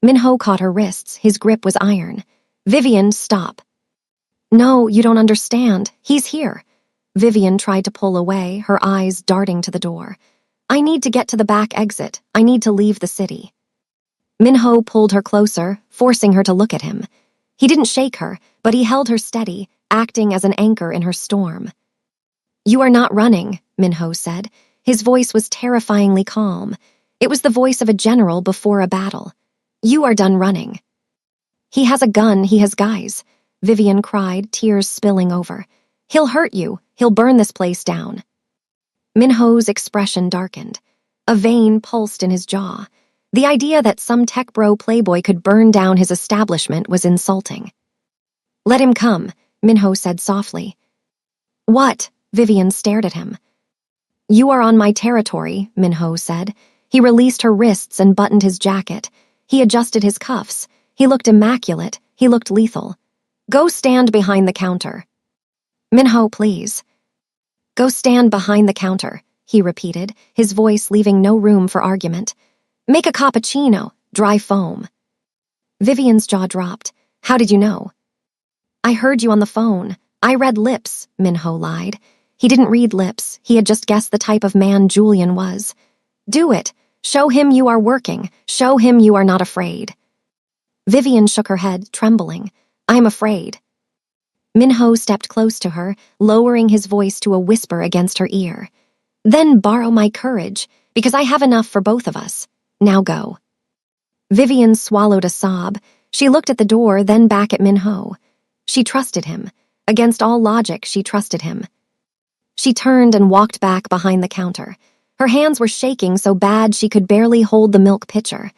Minho caught her wrists. His grip was iron. Vivian, stop. No, you don't understand. He's here. Vivian tried to pull away, her eyes darting to the door. I need to get to the back exit. I need to leave the city. Minho pulled her closer, forcing her to look at him. He didn't shake her, but he held her steady, acting as an anchor in her storm. You are not running, Minho said. His voice was terrifyingly calm. It was the voice of a general before a battle. You are done running. He has a gun, he has guys, Vivian cried, tears spilling over. He'll hurt you. He'll burn this place down. Minho's expression darkened. A vein pulsed in his jaw. The idea that some tech bro playboy could burn down his establishment was insulting. "Let him come," Minho said softly. "What?" Vivian stared at him. "You are on my territory," Minho said. He released her wrists and buttoned his jacket. He adjusted his cuffs. He looked immaculate. He looked lethal. "Go stand behind the counter." "Minho, please." "Go stand behind the counter," he repeated, his voice leaving no room for argument. "Make a cappuccino, dry foam." Vivian's jaw dropped. "How did you know?" "I heard you on the phone. I read lips," Minho lied. He didn't read lips. He had just guessed the type of man Julian was. "Do it. Show him you are working. Show him you are not afraid." Vivian shook her head, trembling. "I'm afraid." Minho stepped close to her, lowering his voice to a whisper against her ear. "Then borrow my courage, because I have enough for both of us. Now go." Vivian swallowed a sob. She looked at the door, then back at Minho. She trusted him. Against all logic, she trusted him. She turned and walked back behind the counter. Her hands were shaking so bad she could barely hold the milk pitcher.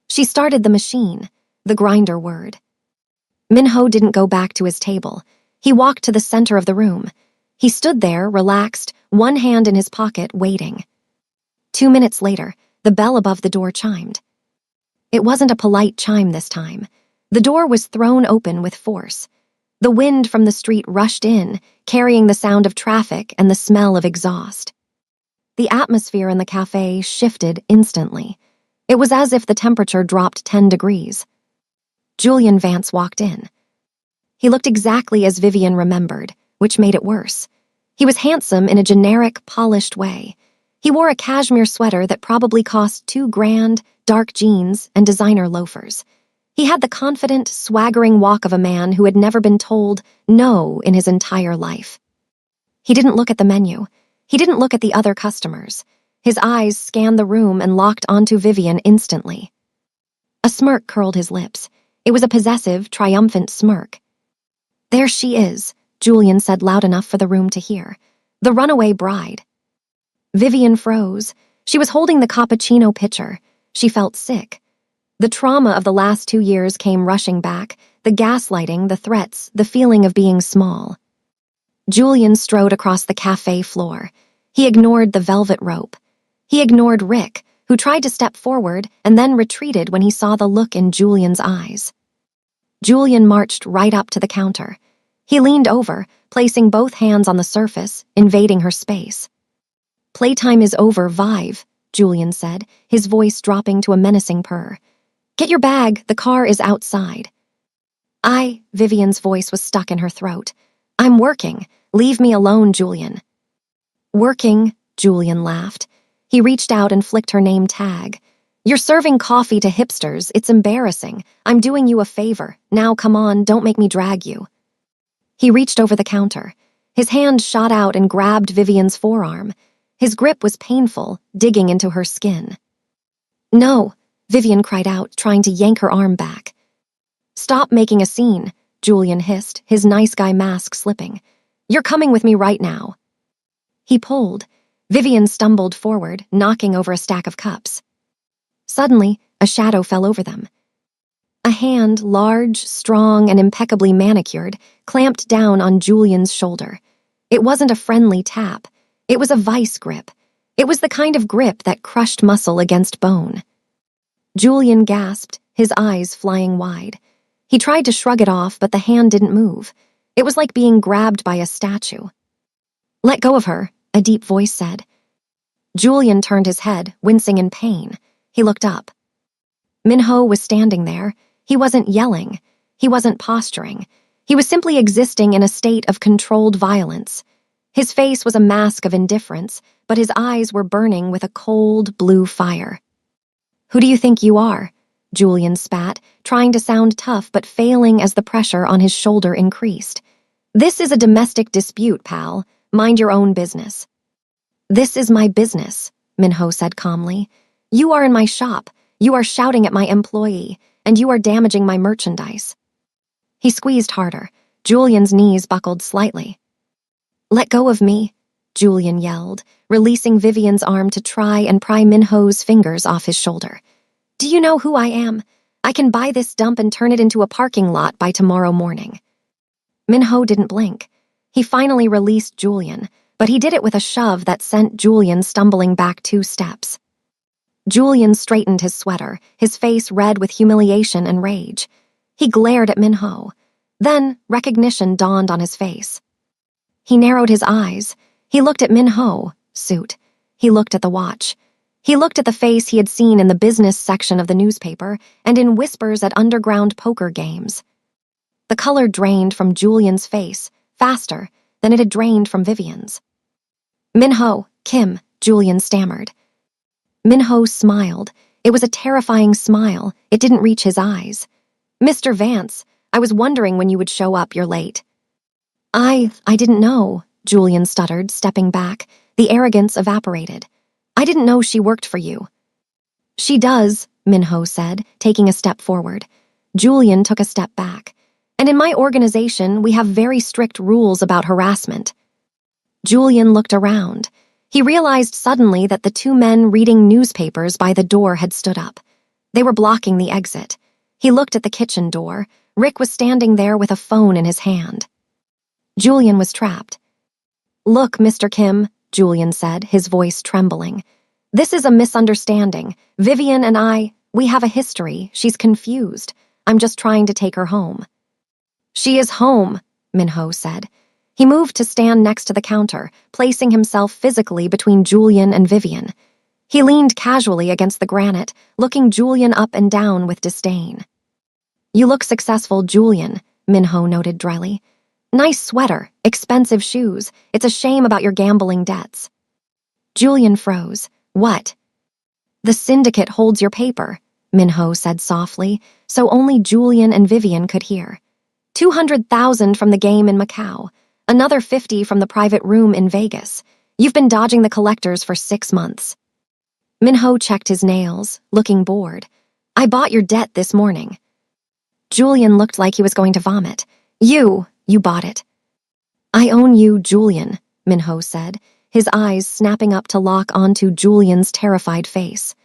She started the machine. The grinder whirred. Minho didn't go back to his table. He walked to the center of the room. He stood there, relaxed, one hand in his pocket, waiting. 2 minutes later, the bell above the door chimed. It wasn't a polite chime this time. The door was thrown open with force. The wind from the street rushed in, carrying the sound of traffic and the smell of exhaust. The atmosphere in the cafe shifted instantly. It was as if the temperature dropped 10 degrees. Julian Vance walked in. He looked exactly as Vivian remembered, which made it worse. He was handsome in a generic, polished way. He wore a cashmere sweater that probably cost $2,000, dark jeans, and designer loafers. He had the confident, swaggering walk of a man who had never been told no in his entire life. He didn't look at the menu. He didn't look at the other customers. His eyes scanned the room and locked onto Vivian instantly. A smirk curled his lips. It was a possessive, triumphant smirk. "There she is," Julian said loud enough for the room to hear. "The runaway bride." Vivian froze. She was holding the cappuccino pitcher. She felt sick. The trauma of the last 2 years came rushing back, the gaslighting, the threats, the feeling of being small. Julian strode across the cafe floor. He ignored the velvet rope. He ignored Rick, who tried to step forward and then retreated when he saw the look in Julian's eyes. Julian marched right up to the counter. He leaned over, placing both hands on the surface, invading her space. "Playtime is over, Vive," Julian said, his voice dropping to a menacing purr. "Get your bag, the car is outside." Vivian's voice was stuck in her throat. "I'm working. Leave me alone, Julian." "Working," Julian laughed. He reached out and flicked her name tag. "You're serving coffee to hipsters. It's embarrassing. I'm doing you a favor. Now come on, don't make me drag you." He reached over the counter. His hand shot out and grabbed Vivian's forearm. His grip was painful, digging into her skin. "No," Vivian cried out, trying to yank her arm back. "Stop making a scene," Julian hissed, his nice guy mask slipping. "You're coming with me right now." He pulled. Vivian stumbled forward, knocking over a stack of cups. Suddenly, a shadow fell over them. A hand, large, strong, and impeccably manicured, clamped down on Julian's shoulder. It wasn't a friendly tap. It was a vice grip. It was the kind of grip that crushed muscle against bone. Julian gasped, his eyes flying wide. He tried to shrug it off, but the hand didn't move. It was like being grabbed by a statue. "Let go of her," a deep voice said. Julian turned his head, wincing in pain. He looked up. Minho was standing there. He wasn't yelling. He wasn't posturing. He was simply existing in a state of controlled violence. His face was a mask of indifference, but his eyes were burning with a cold, blue fire. "Who do you think you are?" Julian spat, trying to sound tough but failing as the pressure on his shoulder increased. "This is a domestic dispute, pal. Mind your own business." "This is my business," Minho said calmly. "You are in my shop. You are shouting at my employee, and you are damaging my merchandise." He squeezed harder. Julian's knees buckled slightly. "Let go of me," Julian yelled, releasing Vivian's arm to try and pry Minho's fingers off his shoulder. Do you know who I am? I can buy this dump and turn it into a parking lot by tomorrow morning. Minho didn't blink. He finally released Julian, but he did it with a shove that sent Julian stumbling back 2 steps. Julian straightened his sweater, his face red with humiliation and rage. He glared at Minho. Then, recognition dawned on his face. He narrowed his eyes. He looked at Minho, suit. He looked at the watch. He looked at the face he had seen in the business section of the newspaper and in whispers at underground poker games. The color drained from Julian's face, faster than it had drained from Vivian's. Minho, Kim, Julian stammered. Minho smiled. It was a terrifying smile. It didn't reach his eyes. Mr. Vance, I was wondering when you would show up. You're late. I didn't know, Julian stuttered, stepping back. The arrogance evaporated. I didn't know she worked for you. She does, Minho said, taking a step forward. Julian took a step back. And in my organization, we have very strict rules about harassment. Julian looked around. He realized suddenly that the 2 men reading newspapers by the door had stood up. They were blocking the exit. He looked at the kitchen door. Rick was standing there with a phone in his hand. Julian was trapped. Look, Mr. Kim, Julian said, his voice trembling. This is a misunderstanding. Vivian and we have a history. She's confused. I'm just trying to take her home. She is home, Minho said. He moved to stand next to the counter, placing himself physically between Julian and Vivian. He leaned casually against the granite, looking Julian up and down with disdain. You look successful, Julian, Minho noted dryly. Nice sweater, expensive shoes. It's a shame about your gambling debts. Julian froze. What? The syndicate holds your paper, Minho said softly, so only Julian and Vivian could hear. 200,000 from the game in Macau. Another 50 from the private room in Vegas. You've been dodging the collectors for 6 months. Minho checked his nails, looking bored. I bought your debt this morning. Julian looked like he was going to vomit. You bought it. I own you, Julian, Minho said, his eyes snapping up to lock onto Julian's terrified face.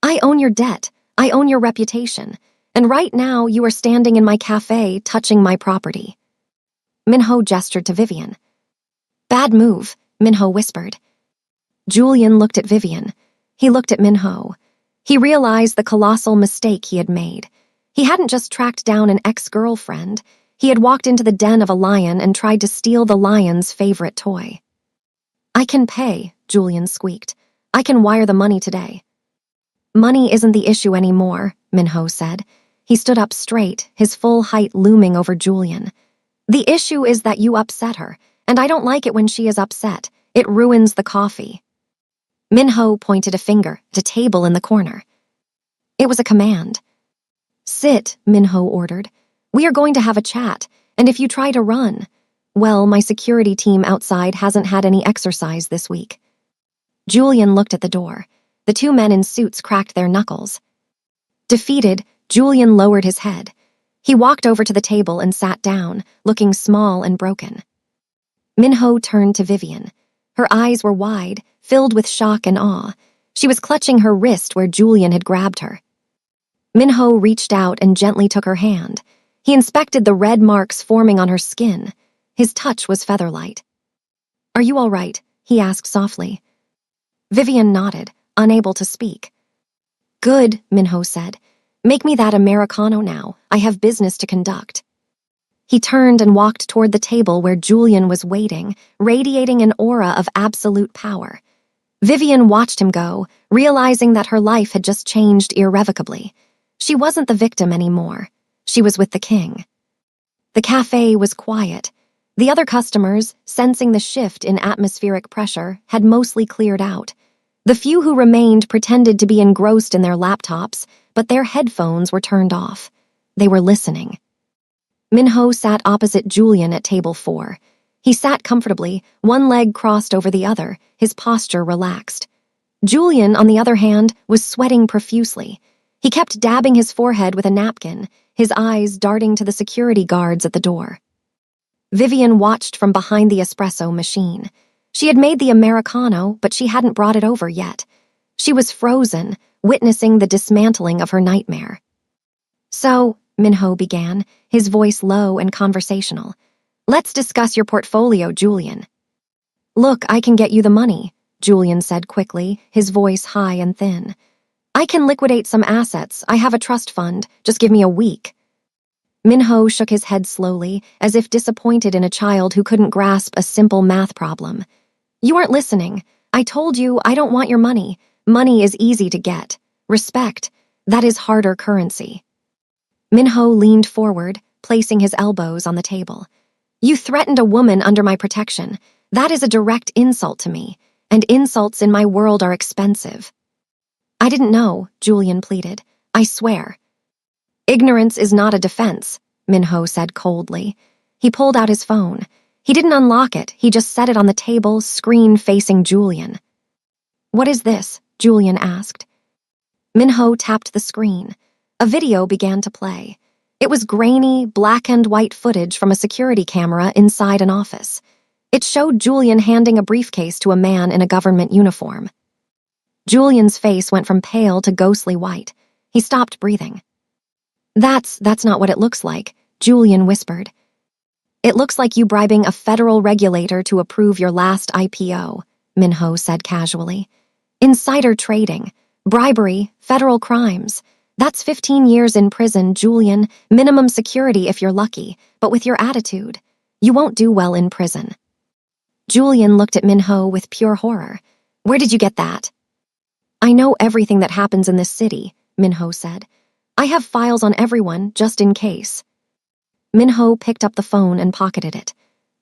I own your debt. I own your reputation. And right now you are standing in my cafe touching my property. Minho gestured to Vivian. Bad move, Minho whispered. Julian looked at Vivian. He looked at Minho. He realized the colossal mistake he had made. He hadn't just tracked down an ex-girlfriend. He had walked into the den of a lion and tried to steal the lion's favorite toy. I can pay, Julian squeaked. I can wire the money today. Money isn't the issue anymore, Minho said. He stood up straight, his full height looming over Julian. The issue is that you upset her, and I don't like it when she is upset. It ruins the coffee. Minho pointed a finger at a table in the corner. It was a command. Sit, Minho ordered. We are going to have a chat, and if you try to run, well, my security team outside hasn't had any exercise this week. Julian looked at the door. The 2 men in suits cracked their knuckles. Defeated, Julian lowered his head. He walked over to the table and sat down, looking small and broken. Minho turned to Vivian. Her eyes were wide, filled with shock and awe. She was clutching her wrist where Julian had grabbed her. Minho reached out and gently took her hand. He inspected the red marks forming on her skin. His touch was feather-light. Are you all right? He asked softly. Vivian nodded, unable to speak. Good, Minho said. Make me that Americano now. I have business to conduct. He turned and walked toward the table where Julian was waiting, radiating an aura of absolute power. Vivian watched him go, realizing that her life had just changed irrevocably. She wasn't the victim anymore. She was with the king. The cafe was quiet. The other customers, sensing the shift in atmospheric pressure, had mostly cleared out. The few who remained pretended to be engrossed in their laptops, but their headphones were turned off. They were listening. Minho sat opposite Julian at table 4. He sat comfortably, one leg crossed over the other, his posture relaxed. Julian, on the other hand, was sweating profusely. He kept dabbing his forehead with a napkin, his eyes darting to the security guards at the door. Vivian watched from behind the espresso machine. She had made the Americano, but she hadn't brought it over yet. She was frozen, witnessing the dismantling of her nightmare. So, Minho began, his voice low and conversational. Let's discuss your portfolio, Julian. Look, I can get you the money, Julian said quickly, his voice high and thin. I can liquidate some assets. I have a trust fund. Just give me a week. Minho shook his head slowly, as if disappointed in a child who couldn't grasp a simple math problem. You aren't listening. I told you I don't want your money. Money is easy to get. Respect. That is harder currency. Minho leaned forward, placing his elbows on the table. You threatened a woman under my protection. That is a direct insult to me, and insults in my world are expensive. I didn't know, Julian pleaded. I swear. Ignorance is not a defense, Minho said coldly. He pulled out his phone. He didn't unlock it, he just set it on the table, screen facing Julian. What is this? Julian asked. Minho tapped the screen. A video began to play. It was grainy, black and white footage from a security camera inside an office. It showed Julian handing a briefcase to a man in a government uniform. Julian's face went from pale to ghostly white. He stopped breathing. That's not what it looks like, Julian whispered. It looks like you bribing a federal regulator to approve your last IPO, Minho said casually. Insider trading, bribery, federal crimes. That's 15 years in prison, Julian, minimum security if you're lucky, but with your attitude, you won't do well in prison. Julian looked at Minho with pure horror. Where did you get that? I know everything that happens in this city, Minho said. I have files on everyone, just in case. Minho picked up the phone and pocketed it.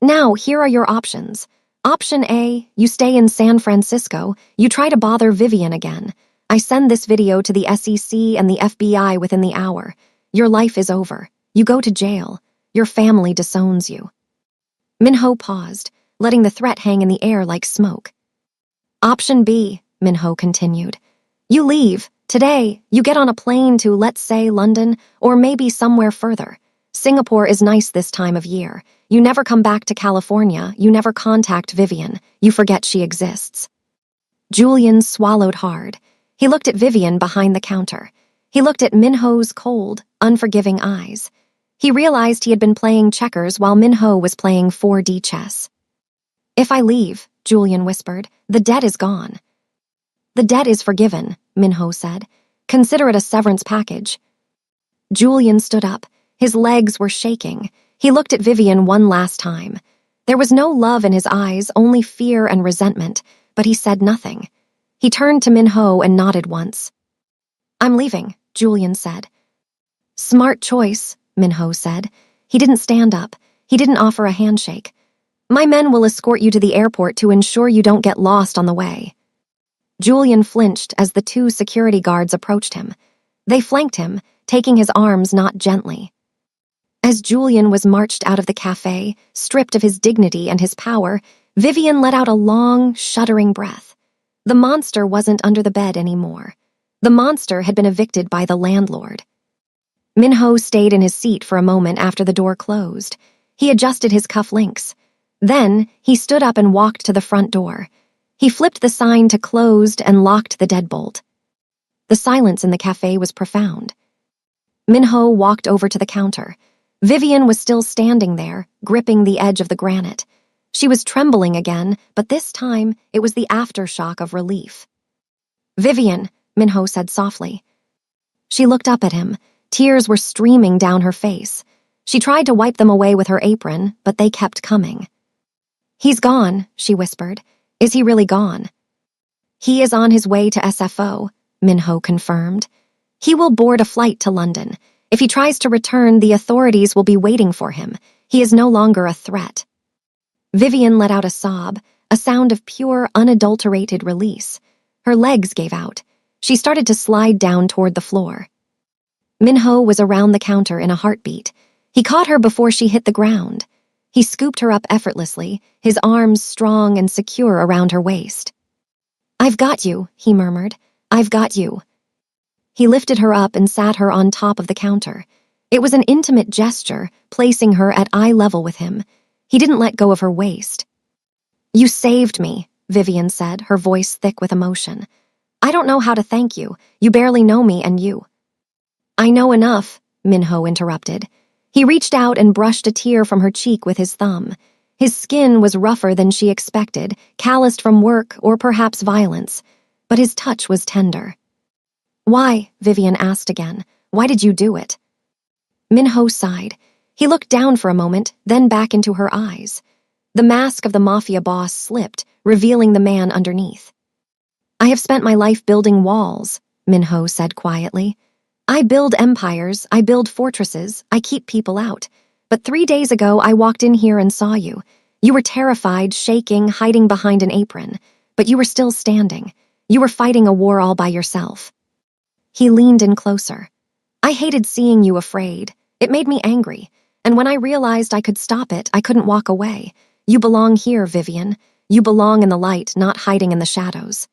Now, here are your options. Option A, you stay in San Francisco, you try to bother Vivian again. I send this video to the SEC and the FBI within the hour. Your life is over. You go to jail. Your family disowns you. Minho paused, letting the threat hang in the air like smoke. Option B, Minho continued. You leave. Today, you get on a plane to, let's say, London, or maybe somewhere further. Singapore is nice this time of year. You never come back to California. You never contact Vivian. You forget she exists. Julian swallowed hard. He looked at Vivian behind the counter. He looked at Minho's cold, unforgiving eyes. He realized he had been playing checkers while Minho was playing 4D chess. If I leave, Julian whispered, the debt is gone. The debt is forgiven, Minho said. Consider it a severance package. Julian stood up. His legs were shaking. He looked at Vivian one last time. There was no love in his eyes, only fear and resentment, but he said nothing. He turned to Minho and nodded once. I'm leaving, Julian said. Smart choice, Minho said. He didn't stand up. He didn't offer a handshake. My men will escort you to the airport to ensure you don't get lost on the way. Julian flinched as the two security guards approached him. They flanked him, taking his arms not gently. As Julian was marched out of the cafe, stripped of his dignity and his power, Vivian let out a long, shuddering breath. The monster wasn't under the bed anymore. The monster had been evicted by the landlord. Minho stayed in his seat for a moment after the door closed. He adjusted his cufflinks. Then, he stood up and walked to the front door. He flipped the sign to closed and locked the deadbolt. The silence in the cafe was profound. Minho walked over to the counter. Vivian was still standing there, gripping the edge of the granite. She was trembling again, but this time it was the aftershock of relief. Vivian, Minho said softly. She looked up at him. Tears were streaming down her face. She tried to wipe them away with her apron, but they kept coming. He's gone, she whispered. Is he really gone? He is on his way to SFO, Minho confirmed. He will board a flight to London. If he tries to return, the authorities will be waiting for him. He is no longer a threat. Vivian let out a sob, a sound of pure, unadulterated release. Her legs gave out. She started to slide down toward the floor. Minho was around the counter in a heartbeat. He caught her before she hit the ground. He scooped her up effortlessly, his arms strong and secure around her waist. I've got you, he murmured. I've got you. He lifted her up and sat her on top of the counter. It was an intimate gesture, placing her at eye level with him. He didn't let go of her waist. You saved me, Vivian said, her voice thick with emotion. I don't know how to thank you. You barely know me and you. I know enough, Minho interrupted. He reached out and brushed a tear from her cheek with his thumb. His skin was rougher than she expected, calloused from work or perhaps violence, but his touch was tender. Why? Vivian asked again. Why did you do it? Minho sighed. He looked down for a moment, then back into her eyes. The mask of the mafia boss slipped, revealing the man underneath. I have spent my life building walls, Minho said quietly. I build empires, I build fortresses, I keep people out. But 3 days ago I walked in here and saw you. You were terrified, shaking, hiding behind an apron. But you were still standing. You were fighting a war all by yourself. He leaned in closer. I hated seeing you afraid. It made me angry. And when I realized I could stop it, I couldn't walk away. You belong here, Vivian. You belong in the light, not hiding in the shadows.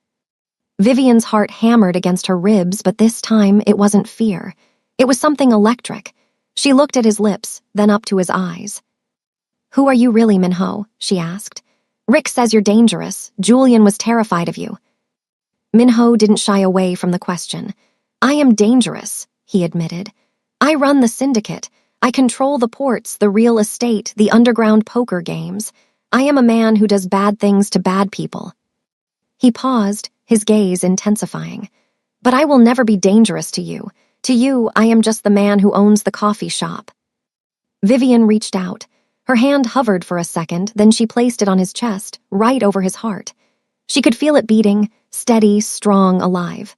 Vivian's heart hammered against her ribs, but this time it wasn't fear. It was something electric. She looked at his lips, then up to his eyes. Who are you really, Minho? She asked. Rick says you're dangerous. Julian was terrified of you. Minho didn't shy away from the question. I am dangerous, he admitted. I run the syndicate. I control the ports, the real estate, the underground poker games. I am a man who does bad things to bad people. He paused, his gaze intensifying. But I will never be dangerous to you. To you, I am just the man who owns the coffee shop. Vivian reached out. Her hand hovered for a second, then she placed it on his chest, right over his heart. She could feel it beating, steady, strong, alive.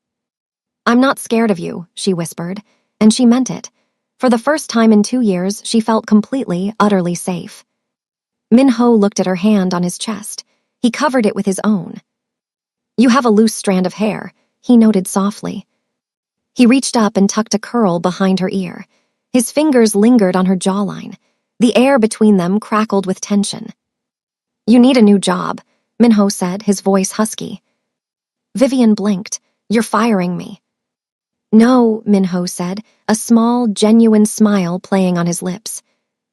I'm not scared of you, she whispered, and she meant it. For the first time in 2 years, she felt completely, utterly safe. Minho looked at her hand on his chest. He covered it with his own. You have a loose strand of hair, he noted softly. He reached up and tucked a curl behind her ear. His fingers lingered on her jawline. The air between them crackled with tension. You need a new job, Minho said, his voice husky. Vivian blinked. You're firing me. No, Minho said, a small, genuine smile playing on his lips.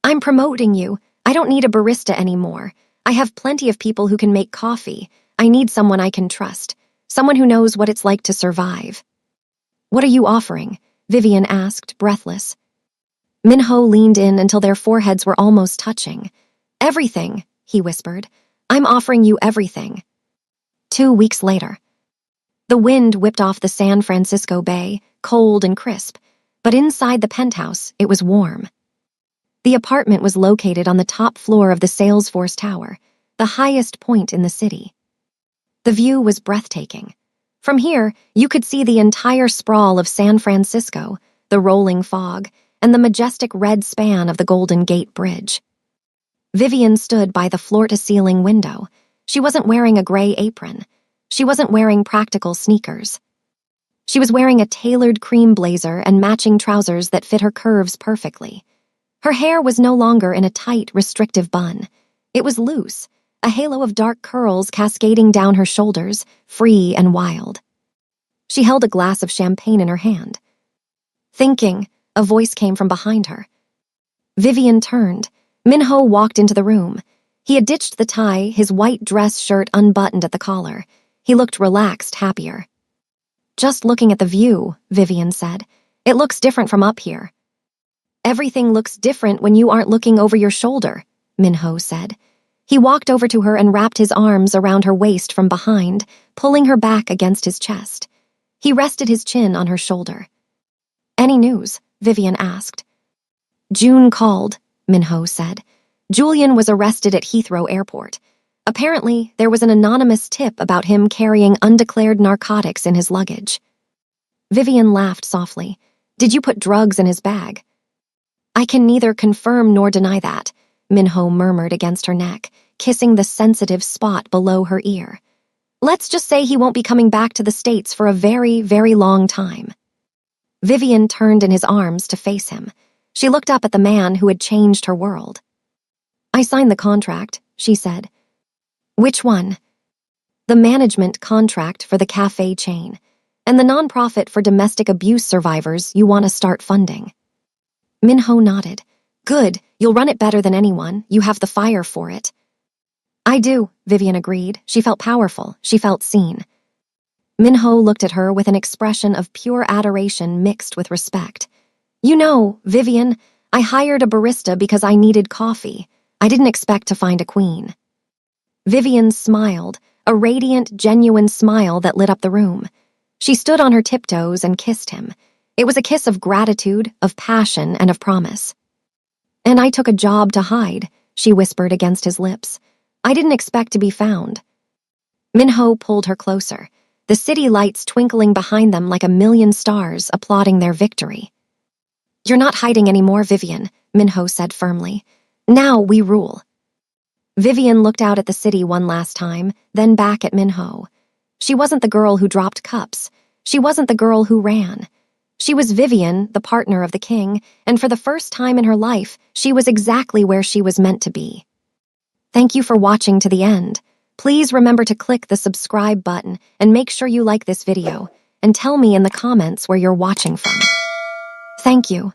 I'm promoting you. I don't need a barista anymore. I have plenty of people who can make coffee. I need someone I can trust. Someone who knows what it's like to survive. What are you offering? Vivian asked, breathless. Minho leaned in until their foreheads were almost touching. Everything, he whispered. I'm offering you everything. 2 weeks later. The wind whipped off the San Francisco Bay, cold and crisp, but inside the penthouse, it was warm. The apartment was located on the top floor of the Salesforce Tower, the highest point in the city. The view was breathtaking. From here, you could see the entire sprawl of San Francisco, the rolling fog, and the majestic red span of the Golden Gate Bridge. Vivian stood by the floor-to-ceiling window. She wasn't wearing a gray apron. She wasn't wearing practical sneakers. She was wearing a tailored cream blazer and matching trousers that fit her curves perfectly. Her hair was no longer in a tight, restrictive bun. It was loose, a halo of dark curls cascading down her shoulders, free and wild. She held a glass of champagne in her hand. Thinking, a voice came from behind her. Vivian turned. Minho walked into the room. He had ditched the tie, his white dress shirt unbuttoned at the collar. He looked relaxed, happier. Just looking at the view, Vivian said. It looks different from up here. Everything looks different when you aren't looking over your shoulder, Minho said. He walked over to her and wrapped his arms around her waist from behind, pulling her back against his chest. He rested his chin on her shoulder. Any news? Vivian asked. June called, Minho said. Julian was arrested at Heathrow Airport. Apparently, there was an anonymous tip about him carrying undeclared narcotics in his luggage. Vivian laughed softly. Did you put drugs in his bag? I can neither confirm nor deny that, Minho murmured against her neck, kissing the sensitive spot below her ear. Let's just say he won't be coming back to the States for a very, very long time. Vivian turned in his arms to face him. She looked up at the man who had changed her world. I signed the contract, she said. Which one? The management contract for the cafe chain, and the nonprofit for domestic abuse survivors you want to start funding. Minho nodded. Good, you'll run it better than anyone. You have the fire for it. I do, Vivian agreed. She felt powerful. She felt seen. Minho looked at her with an expression of pure adoration mixed with respect. You know, Vivian, I hired a barista because I needed coffee. I didn't expect to find a queen. Vivian smiled, a radiant, genuine smile that lit up the room. She stood on her tiptoes and kissed him. It was a kiss of gratitude, of passion, and of promise. And I took a job to hide, she whispered against his lips. I didn't expect to be found. Minho pulled her closer, the city lights twinkling behind them like a million stars applauding their victory. You're not hiding anymore, Vivian, Minho said firmly. Now we rule. Vivian looked out at the city one last time, then back at Minho. She wasn't the girl who dropped cups. She wasn't the girl who ran. She was Vivian, the partner of the king, and for the first time in her life, she was exactly where she was meant to be. Thank you for watching to the end. Please remember to click the subscribe button and make sure you like this video, and tell me in the comments where you're watching from. Thank you.